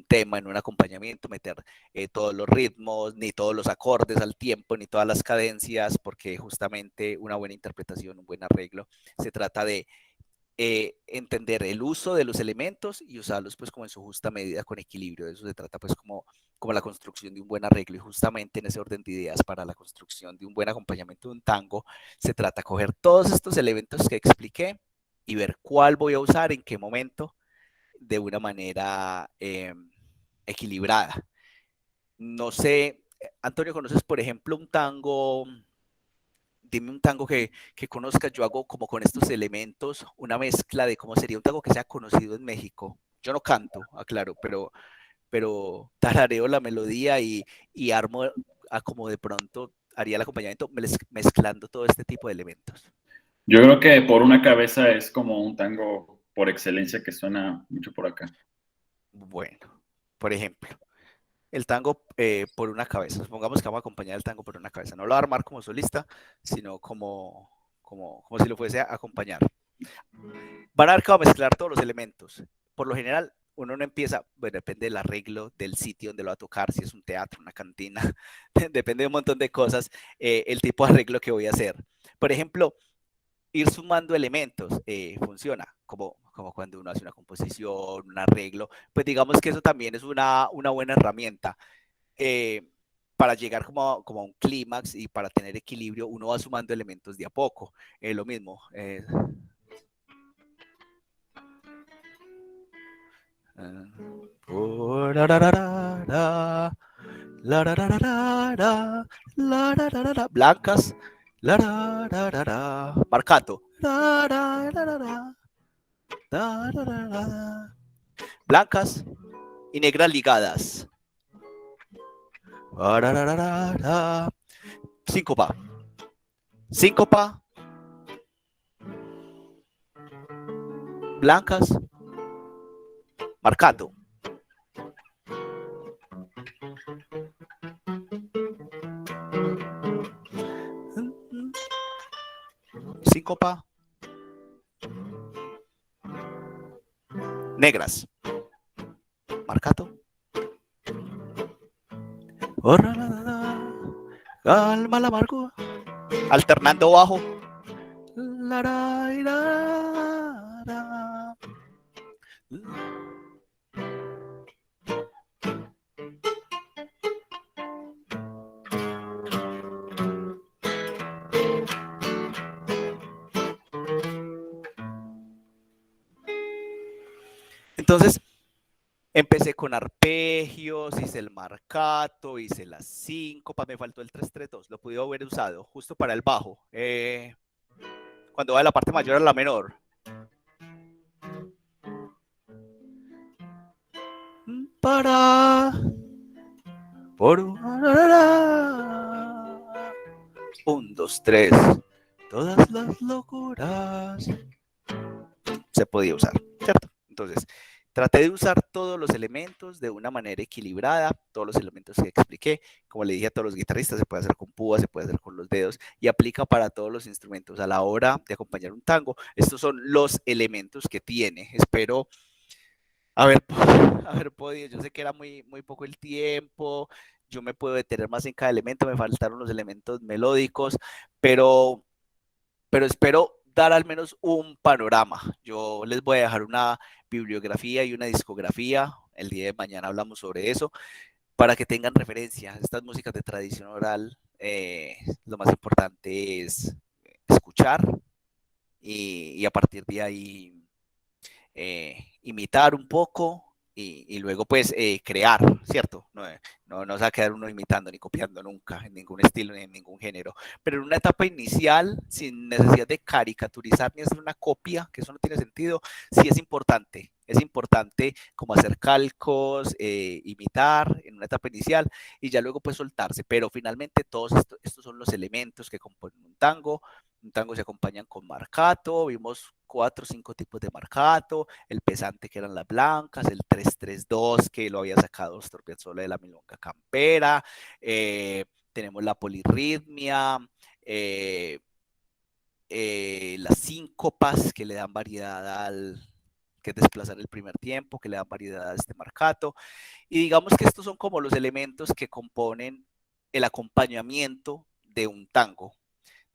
[SPEAKER 1] tema, en un acompañamiento, meter todos los ritmos, ni todos los acordes al tiempo, ni todas las cadencias, porque justamente una buena interpretación, un buen arreglo, se trata de entender el uso de los elementos y usarlos pues como en su justa medida con equilibrio. De eso se trata pues como la construcción de un buen arreglo, y justamente en ese orden de ideas para la construcción de un buen acompañamiento de un tango se trata de coger todos estos elementos que expliqué y ver cuál voy a usar en qué momento de una manera equilibrada. No sé, Antonio, ¿conoces por ejemplo un tango? Dime un tango que conozcas. Yo hago como con estos elementos una mezcla de cómo sería un tango que sea conocido en México. Yo no canto, aclaro, pero tarareo la melodía y armo a como de pronto haría el acompañamiento mezclando todo este tipo de elementos.
[SPEAKER 3] Yo creo que Por una cabeza es como un tango por excelencia que suena mucho por acá.
[SPEAKER 1] Bueno, por ejemplo, el tango por una cabeza. Supongamos que vamos a acompañar el tango por una cabeza. No lo va a armar como solista, sino como si lo fuese a acompañar. Bararca va a mezclar todos los elementos. Por lo general, uno no empieza, bueno, depende del arreglo del sitio donde lo va a tocar, si es un teatro, una cantina, depende de un montón de cosas, el tipo de arreglo que voy a hacer. Por ejemplo, ir sumando elementos funciona, como cuando uno hace una composición, un arreglo, pues digamos que eso también es una buena herramienta. Para llegar como a un clímax y para tener equilibrio, uno va sumando elementos de a poco. Lo mismo. Blancas. Marcato. Blancas y negras ligadas. Síncopa. Síncopa. Blancas. Marcato. Síncopa. Negras. Marcato. Calma la amargura. Alternando bajo. Entonces, empecé con arpegios, hice el marcato, hice las síncopas, me faltó el 3-3-2, lo pude haber usado justo para el bajo, cuando va de la parte mayor a la menor. Para por 1, 2, 3, todas las locuras se podía usar, ¿cierto? Entonces, traté de usar todos los elementos de una manera equilibrada, todos los elementos que expliqué. Como le dije a todos los guitarristas, se puede hacer con púas, se puede hacer con los dedos y aplica para todos los instrumentos a la hora de acompañar un tango. Estos son los elementos que tiene. Espero haber podido. Yo sé que era muy poco el tiempo, yo me puedo detener más en cada elemento, me faltaron los elementos melódicos, pero espero dar al menos un panorama. Yo les voy a dejar una bibliografía y una discografía. El día de mañana hablamos sobre eso para que tengan referencia. Estas músicas de tradición oral, lo más importante es escuchar y a partir de ahí imitar un poco y luego pues crear, ¿cierto? No se va a quedar uno imitando ni copiando nunca, en ningún estilo ni en ningún género, pero en una etapa inicial, sin necesidad de caricaturizar ni hacer una copia, que eso no tiene sentido, sí es importante como hacer calcos, imitar en una etapa inicial y ya luego pues soltarse, pero finalmente todos estos son los elementos que componen un tango. Un tango se acompañan con marcato, vimos 4 o 5 tipos de marcato, el pesante que eran las blancas, el 3-3-2 que lo había sacado Astor Piazzolla de la milonga campera, tenemos la polirritmia, las síncopas que le dan variedad que es desplazar el primer tiempo, que le dan variedad a este marcato, y digamos que estos son como los elementos que componen el acompañamiento de un tango.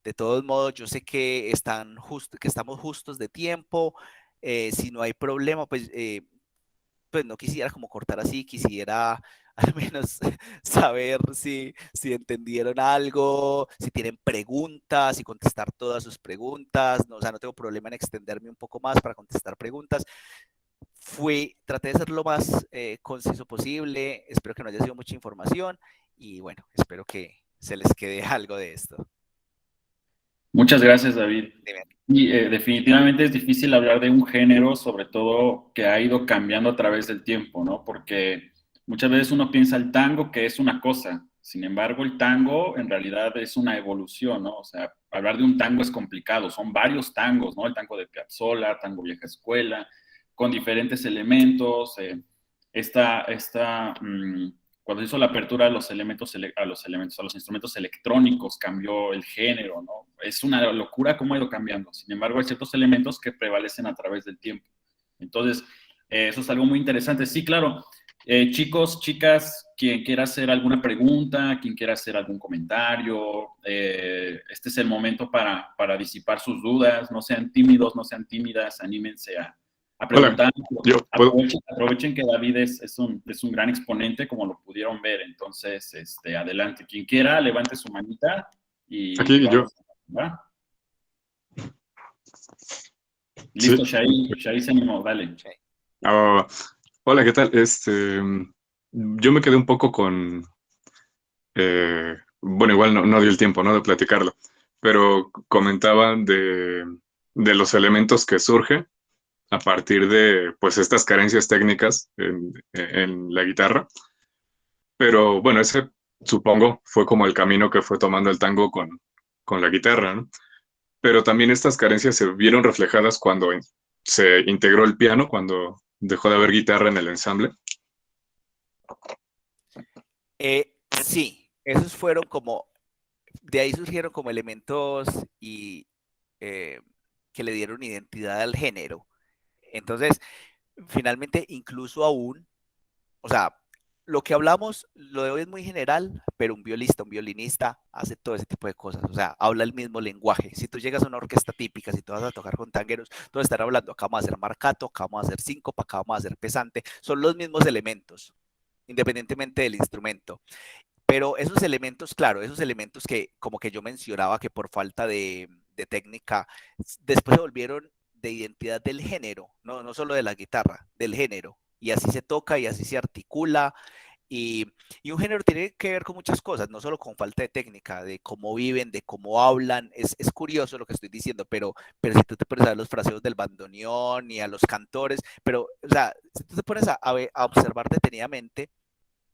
[SPEAKER 1] De todos modos, yo sé que estamos justos de tiempo. Si no hay problema, pues no quisiera como cortar así, quisiera al menos saber si entendieron algo, si tienen preguntas, y contestar todas sus preguntas. No, o sea, no tengo problema en extenderme un poco más para contestar preguntas. Traté de ser lo más conciso posible. Espero que no haya sido mucha información y bueno, espero que se les quede algo de esto.
[SPEAKER 3] Muchas gracias, David. Y definitivamente es difícil hablar de un género, sobre todo que ha ido cambiando a través del tiempo, ¿no? Porque muchas veces uno piensa el tango que es una cosa, sin embargo el tango en realidad es una evolución, ¿no? O sea, hablar de un tango es complicado, son varios tangos, ¿no? El tango de Piazzolla, tango vieja escuela, con diferentes elementos, cuando se hizo la apertura a los instrumentos electrónicos, cambió el género, ¿no? Es una locura cómo ha ido cambiando. Sin embargo, hay ciertos elementos que prevalecen a través del tiempo. Entonces, eso es algo muy interesante. Sí, claro, Chicos, chicas, quien quiera hacer alguna pregunta, quien quiera hacer algún comentario, este es el momento para disipar sus dudas. No sean tímidos, no sean tímidas, anímense a preguntar.
[SPEAKER 4] Hola, yo puedo.
[SPEAKER 3] Aprovechen que David es un gran exponente, como lo pudieron ver. Entonces, adelante. Quien quiera, levante su manita y
[SPEAKER 4] Aquí yo.
[SPEAKER 3] ¿Va? Listo,
[SPEAKER 4] Sí.
[SPEAKER 3] Shai se animó, dale.
[SPEAKER 4] Hola, ¿qué tal? Yo me quedé un poco con, bueno, igual no dio el tiempo, ¿no? De platicarlo, pero comentaban de los elementos que surgen a partir de, pues, estas carencias técnicas en la guitarra. Pero bueno, ese supongo fue como el camino que fue tomando el tango con la guitarra, ¿no? Pero también estas carencias se vieron reflejadas cuando se integró el piano, cuando dejó de haber guitarra en el ensamble.
[SPEAKER 1] Sí, esos fueron como, de ahí surgieron como elementos y que le dieron identidad al género. Entonces, finalmente, incluso aún, o sea, lo que hablamos, lo de hoy es muy general, pero un violista, un violinista hace todo ese tipo de cosas, o sea, habla el mismo lenguaje. Si tú llegas a una orquesta típica, si tú vas a tocar con tangueros, todos están hablando, acá vamos a hacer marcato, acá vamos a hacer síncopa, acá vamos a hacer pesante, son los mismos elementos, independientemente del instrumento. Pero esos elementos, claro, esos elementos que como que yo mencionaba que por falta de técnica, después se volvieron de identidad del género, no solo de la guitarra, del género. Y así se toca y así se articula. Y un género tiene que ver con muchas cosas, no solo con falta de técnica, de cómo viven, de cómo hablan. Es curioso lo que estoy diciendo, pero si tú te pones a ver los fraseos del bandoneón y a los cantores, pero, o sea, si tú te pones a observar detenidamente,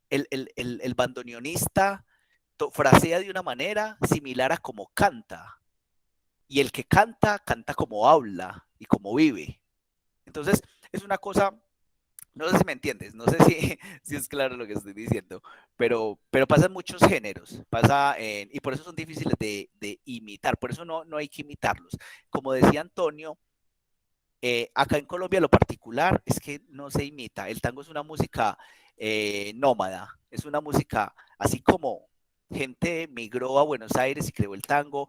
[SPEAKER 1] el bandoneonista frasea de una manera similar a como canta. Y el que canta, canta como habla y como vive. Entonces, es una cosa, no sé si me entiendes, no sé si es claro lo que estoy diciendo, pero pasa en muchos géneros, y por eso son difíciles de imitar, por eso no hay que imitarlos. Como decía Antonio, acá en Colombia lo particular es que no se imita. El tango es una música nómada, es una música así como gente migró a Buenos Aires y creó el tango.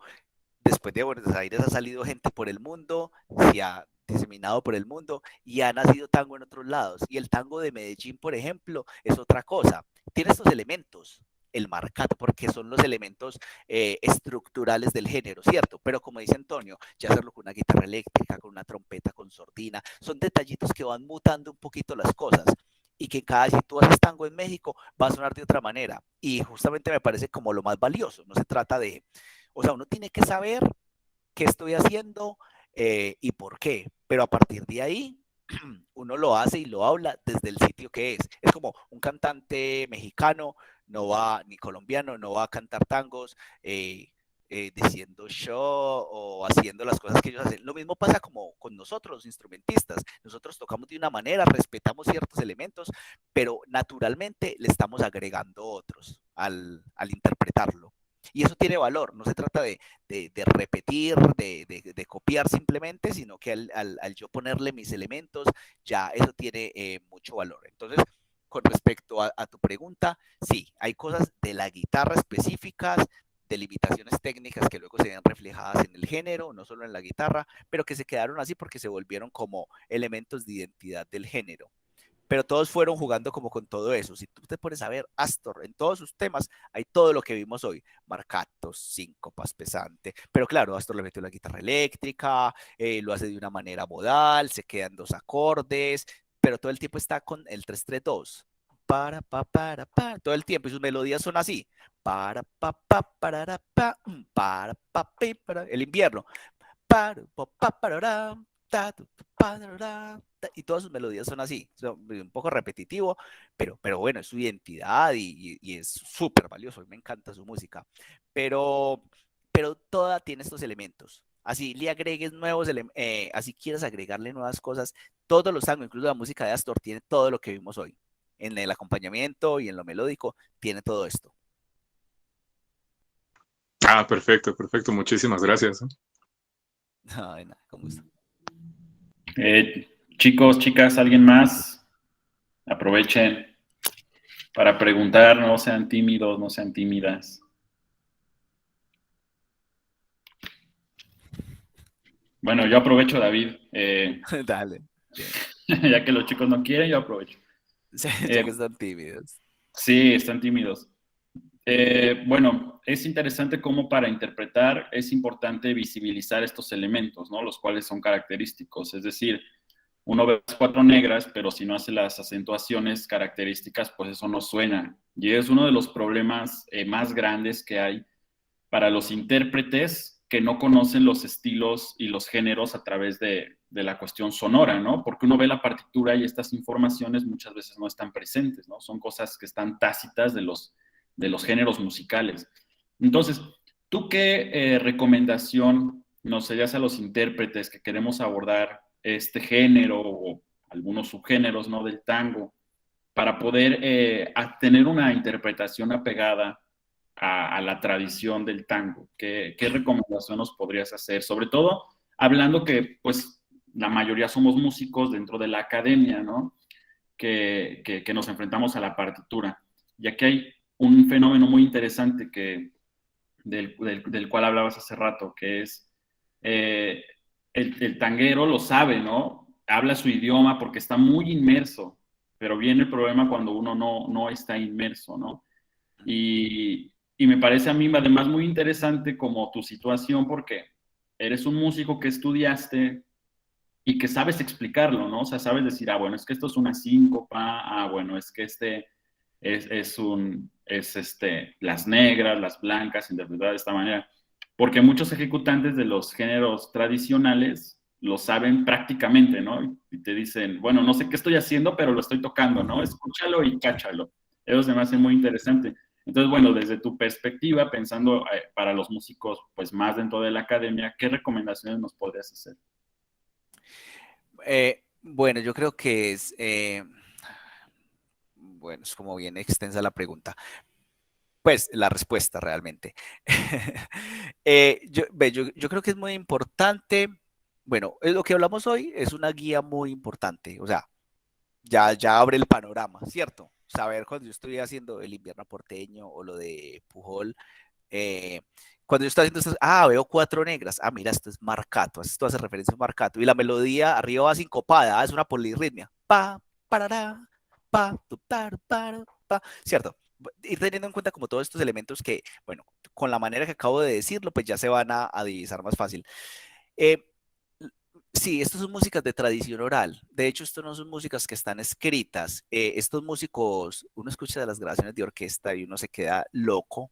[SPEAKER 1] Después de Buenos Aires ha salido gente por el mundo, se ha diseminado por el mundo y ha nacido tango en otros lados. Y el tango de Medellín, por ejemplo, es otra cosa. Tiene estos elementos, el marcato, porque son los elementos estructurales del género, ¿cierto? Pero como dice Antonio, ya hacerlo con una guitarra eléctrica, con una trompeta, con sordina, son detallitos que van mutando un poquito las cosas y que si tú haces tango en México va a sonar de otra manera. Y justamente me parece como lo más valioso. No se trata de, o sea, uno tiene que saber qué estoy haciendo y por qué, pero a partir de ahí uno lo hace y lo habla desde el sitio que es. Es como un cantante mexicano no va, ni colombiano, no va a cantar tangos diciendo show o haciendo las cosas que ellos hacen. Lo mismo pasa como con nosotros, los instrumentistas. Nosotros tocamos de una manera, respetamos ciertos elementos, pero naturalmente le estamos agregando otros al interpretarlo. Y eso tiene valor, no se trata de repetir, de copiar simplemente, sino que al yo ponerle mis elementos, ya eso tiene mucho valor. Entonces, con respecto a tu pregunta, sí, hay cosas de la guitarra específicas, de limitaciones técnicas que luego se ven reflejadas en el género, no solo en la guitarra, pero que se quedaron así porque se volvieron como elementos de identidad del género. Pero todos fueron jugando como con todo eso. Si tú te pones a ver, Astor, en todos sus temas, hay todo lo que vimos hoy. Marcatos, síncopas, pesante. Pero claro, Astor le metió la guitarra eléctrica, lo hace de una manera modal, se quedan dos acordes, pero todo el tiempo está con el 3-3-2. Para, todo el tiempo, y sus melodías son así. Para, el invierno. Y todas sus melodías son así, son un poco repetitivo, pero bueno, es su identidad y es súper valioso, me encanta su música, pero toda tiene estos elementos. Así le agregues nuevos, así quieras agregarle nuevas cosas, todos los tangos, incluso la música de Astor, tiene todo lo que vimos hoy. En el acompañamiento y en lo melódico, tiene todo esto.
[SPEAKER 4] Perfecto, perfecto. Muchísimas gracias.
[SPEAKER 1] No, de nada, con gusto.
[SPEAKER 3] Chicos, chicas, ¿alguien más? Aprovechen. para preguntar, no sean tímidos, no sean tímidas. Bueno, yo aprovecho, David,
[SPEAKER 1] Dale. Bien.
[SPEAKER 3] ya que los chicos no quieren, yo aprovecho.
[SPEAKER 1] Ya que están tímidos.
[SPEAKER 3] Sí, están tímidos. Bueno, es interesante cómo para interpretar es importante visibilizar estos elementos, ¿no? Los cuales son característicos. Es decir, uno ve las cuatro negras, pero si no hace las acentuaciones características, pues eso no suena. Y es uno de los problemas más grandes que hay para los intérpretes que no conocen los estilos y los géneros a través de la cuestión sonora, ¿no? Porque uno ve la partitura y estas informaciones muchas veces no están presentes, ¿no? Son cosas que están tácitas de los géneros musicales. Entonces, ¿tú qué recomendación nos serías a los intérpretes que queremos abordar este género o algunos subgéneros, ¿no? Del tango, para poder tener una interpretación apegada a la tradición del tango? ¿Qué recomendación nos podrías hacer? Sobre todo hablando que pues la mayoría somos músicos dentro de la academia, ¿no? Que nos enfrentamos a la partitura. Y aquí hay un fenómeno muy interesante del cual hablabas hace rato, que es eh, el tanguero lo sabe, ¿no? Habla su idioma porque está muy inmerso, pero viene el problema cuando uno no está inmerso, ¿no? Y me parece a mí además muy interesante como tu situación porque eres un músico que estudiaste y que sabes explicarlo, ¿no? O sea, sabes decir, ah, bueno, es que esto es una síncopa, ah, bueno, es que las negras, las blancas, interpretadas de esta manera. Porque muchos ejecutantes de los géneros tradicionales lo saben prácticamente, ¿no? Y te dicen, bueno, no sé qué estoy haciendo, pero lo estoy tocando, ¿no? Escúchalo y cáchalo. Eso se me hace muy interesante. Entonces, bueno, desde tu perspectiva, pensando para los músicos, pues más dentro de la academia, ¿qué recomendaciones nos podrías hacer?
[SPEAKER 1] Bueno, yo creo que bueno, es como bien extensa la pregunta. Pues la respuesta realmente. Yo creo que es muy importante. Bueno, lo que hablamos hoy es una guía muy importante. O sea, ya abre el panorama, ¿cierto? Saber cuando yo estoy haciendo el invierno porteño o lo de Pujol, eh, cuando yo estoy haciendo esto, veo cuatro negras, mira, esto es marcato, esto hace referencia a marcato, y la melodía arriba va sincopada, es una polirritmia, pa, parará, pa, tu, tar, para, pa, ¿cierto? Ir teniendo en cuenta como todos estos elementos que, bueno, con la manera que acabo de decirlo, pues ya se van a divisar más fácil. Eh, Sí, estas son músicas de tradición oral. De hecho, esto no son músicas que están escritas. Estos músicos, uno escucha de las grabaciones de orquesta y uno se queda loco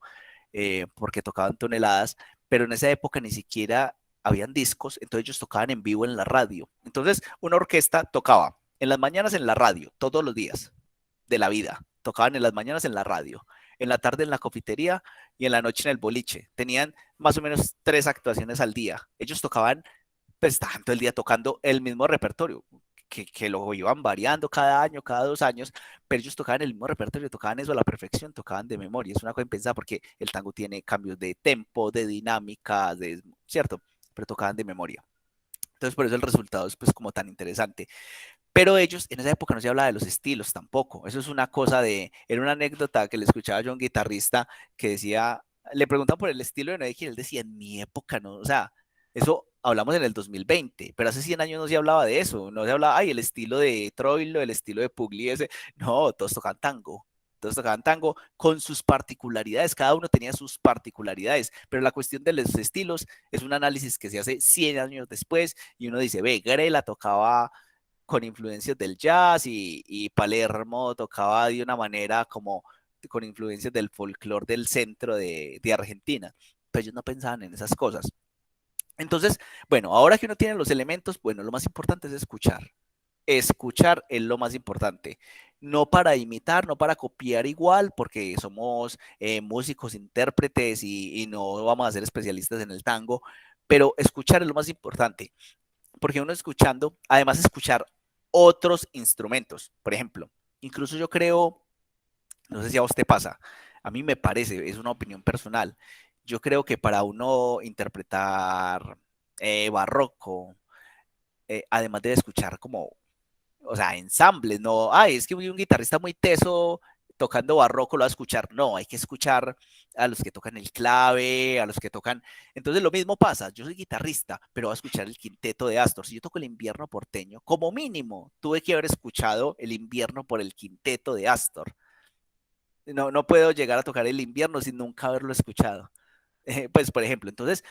[SPEAKER 1] porque tocaban toneladas, pero en esa época ni siquiera habían discos, entonces ellos tocaban en vivo en la radio. Entonces, una orquesta tocaba en las mañanas en la radio, todos los días de la vida. Tocaban en las mañanas en la radio, en la tarde en la cafetería y en la noche en el boliche. Tenían más o menos 3 actuaciones al día. Ellos tocaban pues estaban todo el día tocando el mismo repertorio, que lo iban variando cada año, cada 2 años, pero ellos tocaban el mismo repertorio, tocaban eso a la perfección, tocaban de memoria. Es una cosa impensada porque el tango tiene cambios de tempo, de dinámica, ¿cierto? Pero tocaban de memoria. Entonces, por eso el resultado es pues como tan interesante. Pero ellos, en esa época no se hablaba de los estilos tampoco. Eso es una cosa era una anécdota que le escuchaba yo a un guitarrista que decía, le preguntan por el estilo de Noé y él decía, en mi época no, o sea, eso hablamos en el 2020, pero hace 100 años no se hablaba de eso, no se hablaba, el estilo de Troilo, el estilo de Pugliese, no, todos tocaban tango con sus particularidades, cada uno tenía sus particularidades, pero la cuestión de los estilos es un análisis que se hace 100 años después y uno dice, ve, Grela tocaba con influencias del jazz y Palermo tocaba de una manera como con influencias del folclore del centro de Argentina, pero ellos no pensaban en esas cosas. Entonces, bueno, ahora que uno tiene los elementos, bueno, lo más importante es escuchar. Escuchar es lo más importante. No para imitar, no para copiar igual, porque somos músicos, intérpretes y no vamos a ser especialistas en el tango, pero escuchar es lo más importante, porque uno escuchando, además escuchar otros instrumentos, por ejemplo, incluso yo creo, no sé si a vos te pasa, a mí me parece, es una opinión personal, yo creo que para uno interpretar barroco, además de escuchar como, o sea, ensambles, no, es que un guitarrista muy teso tocando barroco lo va a escuchar. No, hay que escuchar a los que tocan el clave, a los que tocan. Entonces lo mismo pasa, yo soy guitarrista, pero voy a escuchar el quinteto de Astor. Si yo toco el invierno porteño, como mínimo tuve que haber escuchado el invierno por el quinteto de Astor. No, no puedo llegar a tocar el invierno sin nunca haberlo escuchado. Pues, por ejemplo, entonces,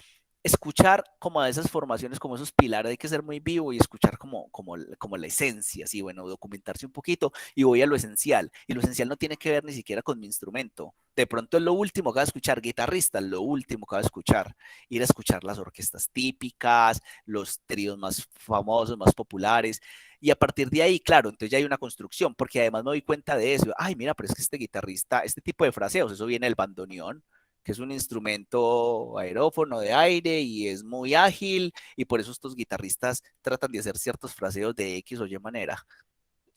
[SPEAKER 1] escuchar como a esas formaciones, como esos pilares, hay que ser muy vivo y escuchar como la esencia, así, bueno, documentarse un poquito y voy a lo esencial. Y lo esencial no tiene que ver ni siquiera con mi instrumento. De pronto es lo último que va a escuchar, guitarrista, lo último que va a escuchar. Ir a escuchar las orquestas típicas, los tríos más famosos, más populares. Y a partir de ahí, claro, entonces ya hay una construcción, porque además me doy cuenta de eso. Ay, mira, pero es que este guitarrista, este tipo de fraseos, eso viene del bandoneón, que es un instrumento aerófono de aire y es muy ágil, y por eso estos guitarristas tratan de hacer ciertos fraseos de X o Y manera.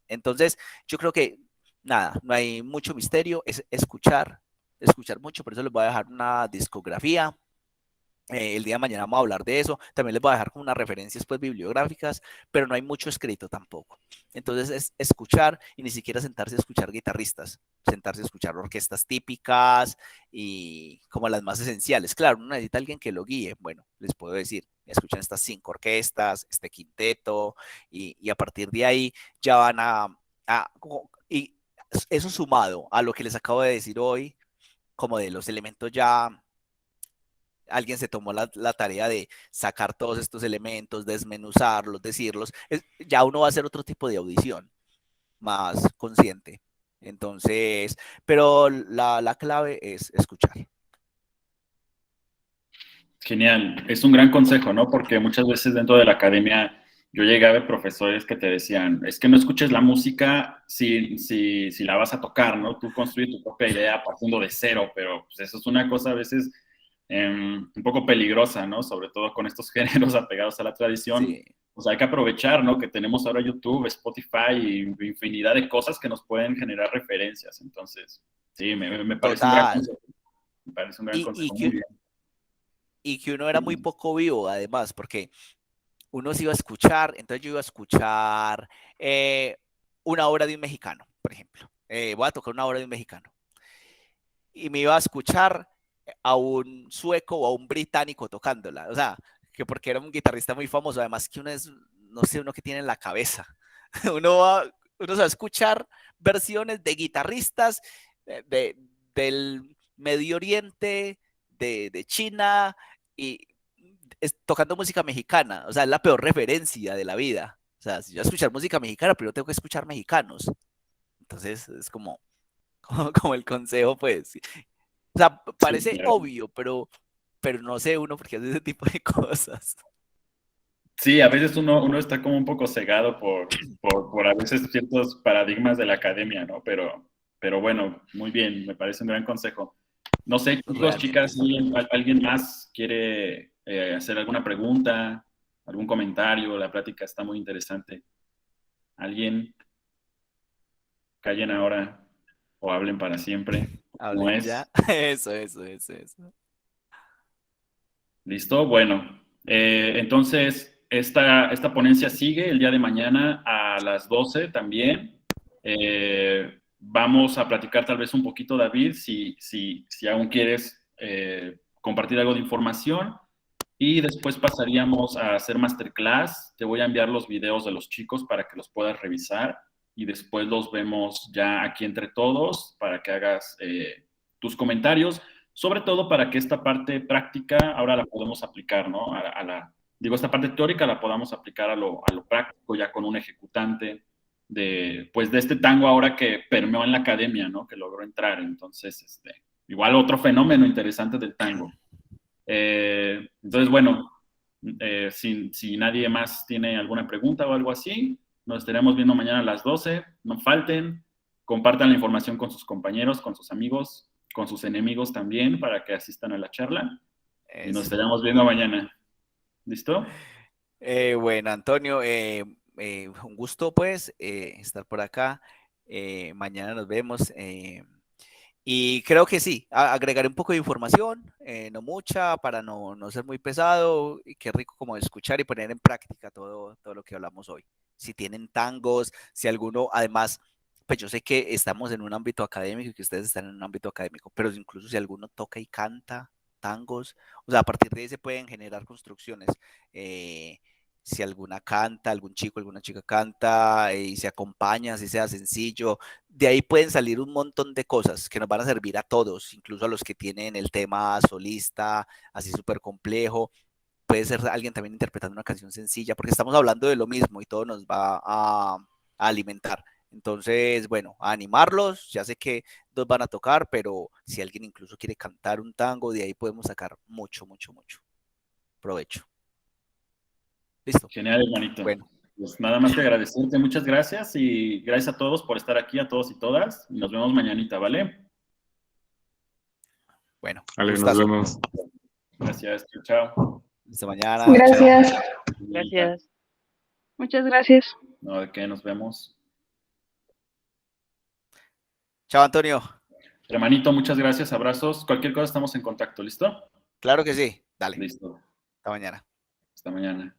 [SPEAKER 1] Entonces, yo creo que nada, no hay mucho misterio, es escuchar mucho, por eso les voy a dejar una discografía. El día de mañana vamos a hablar de eso. También les voy a dejar como unas referencias pues bibliográficas, pero no hay mucho escrito tampoco. Entonces es escuchar y ni siquiera sentarse a escuchar guitarristas, sentarse a escuchar orquestas típicas y como las más esenciales. Claro, uno necesita alguien que lo guíe. Bueno, les puedo decir, escuchan estas 5 orquestas, este quinteto y a partir de ahí ya van y eso sumado a lo que les acabo de decir hoy, como de los elementos ya alguien se tomó la tarea de sacar todos estos elementos, desmenuzarlos, decirlos, ya uno va a hacer otro tipo de audición más consciente. Entonces, pero la clave es escuchar.
[SPEAKER 3] Genial, es un gran consejo, ¿no? Porque muchas veces dentro de la academia yo llegué a ver profesores que te decían, es que no escuches la música si la vas a tocar, ¿no? Tú construyes tu propia idea partiendo de cero, pero pues eso es una cosa a veces un poco peligrosa, ¿no? Sobre todo con estos géneros apegados a la tradición.
[SPEAKER 1] Sí.
[SPEAKER 3] O sea, hay que aprovechar, ¿no? Que tenemos ahora YouTube, Spotify y infinidad de cosas que nos pueden generar referencias. Entonces, sí, me parece un gran
[SPEAKER 1] Total.
[SPEAKER 3] consejo. Me parece un gran
[SPEAKER 1] Y,
[SPEAKER 3] consejo.
[SPEAKER 1] y,
[SPEAKER 3] Muy
[SPEAKER 1] que,
[SPEAKER 3] bien.
[SPEAKER 1] y que uno era muy poco vivo, además, porque uno se iba a escuchar, entonces yo iba a escuchar una obra de un mexicano, por ejemplo. Voy a tocar una obra de un mexicano. Y me iba a escuchar a un sueco o a un británico tocándola. O sea, que porque era un guitarrista muy famoso, además que uno es, no sé, uno que tiene en la cabeza. Uno se va a escuchar versiones de guitarristas del Medio Oriente, de China, y tocando música mexicana. O sea, es la peor referencia de la vida. O sea, si yo voy a escuchar música mexicana, pero tengo que escuchar mexicanos. Entonces es como el consejo, pues. O sea,
[SPEAKER 3] Sí,
[SPEAKER 1] parece
[SPEAKER 3] claro.
[SPEAKER 1] obvio, pero no sé uno por qué hace ese tipo de cosas.
[SPEAKER 3] Sí, a veces uno está como un poco cegado por a veces ciertos paradigmas de la academia, ¿no? Pero bueno, muy bien, me parece un gran consejo. No sé, chicos,
[SPEAKER 1] Realmente
[SPEAKER 3] chicas,
[SPEAKER 1] sí.
[SPEAKER 3] ¿alguien más quiere hacer alguna pregunta, algún comentario? La plática está muy interesante. ¿Alguien? Callen ahora o hablen para siempre. ¿Cómo
[SPEAKER 1] Hablen ya.
[SPEAKER 3] es?
[SPEAKER 1] Eso.
[SPEAKER 3] ¿Listo? Bueno, entonces esta ponencia sigue el día de mañana a las 12 también. Vamos a platicar tal vez un poquito, David, si aún quieres compartir algo de información. Y después pasaríamos a hacer masterclass. Te voy a enviar los videos de los chicos para que los puedas revisar y después los vemos ya aquí entre todos para que hagas tus comentarios, sobre todo para que esta parte práctica ahora la podemos aplicar, ¿no? Digo, esta parte teórica la podamos aplicar a lo práctico ya con un ejecutante pues de este tango ahora que permeó en la academia, ¿no? Que logró entrar. Entonces, igual otro fenómeno interesante del tango. Entonces, bueno, si nadie más tiene alguna pregunta o algo así, nos estaremos viendo mañana a las 12. No falten, compartan la información con sus compañeros, con sus amigos, con sus enemigos también para que asistan a la charla y nos
[SPEAKER 1] Eso.
[SPEAKER 3] estaremos viendo mañana. ¿Listo?
[SPEAKER 1] Bueno, Antonio, un gusto pues estar por acá. Mañana nos vemos. Y creo que sí, agregaré un poco de información, no mucha, para no ser muy pesado, y qué rico como escuchar y poner en práctica todo lo que hablamos hoy. Si tienen tangos, si alguno, además, pues yo sé que estamos en un ámbito académico y que ustedes están en un ámbito académico, pero incluso si alguno toca y canta tangos, o sea, a partir de ahí se pueden generar construcciones. Si alguna canta, algún chico, alguna chica canta y se acompaña, así sea sencillo, de ahí pueden salir un montón de cosas que nos van a servir a todos, incluso a los que tienen el tema solista, así súper complejo. Puede ser alguien también interpretando una canción sencilla, porque estamos hablando de lo mismo y todo nos va a alimentar. Entonces, bueno, a animarlos, ya sé que dos van a tocar, pero si alguien incluso quiere cantar un tango, de ahí podemos sacar mucho, mucho, mucho provecho. ¿Listo?
[SPEAKER 3] Genial, hermanito.
[SPEAKER 1] Bueno.
[SPEAKER 3] Pues nada más que agradecerte, muchas gracias y gracias a todos por estar aquí, a todos y todas. Y nos vemos mañanita, ¿vale?
[SPEAKER 1] Bueno,
[SPEAKER 4] Vale, nos
[SPEAKER 1] gustazo.
[SPEAKER 4] vemos.
[SPEAKER 3] Gracias, chao.
[SPEAKER 1] Hasta mañana.
[SPEAKER 5] Gracias.
[SPEAKER 1] Chao.
[SPEAKER 5] Gracias. Muchas gracias.
[SPEAKER 3] No, de qué, nos vemos.
[SPEAKER 1] Chao, Antonio.
[SPEAKER 3] Hermanito, muchas gracias, abrazos. Cualquier cosa estamos en contacto, ¿listo?
[SPEAKER 1] Claro que sí. Dale.
[SPEAKER 3] Listo.
[SPEAKER 1] Hasta mañana.
[SPEAKER 3] Hasta mañana.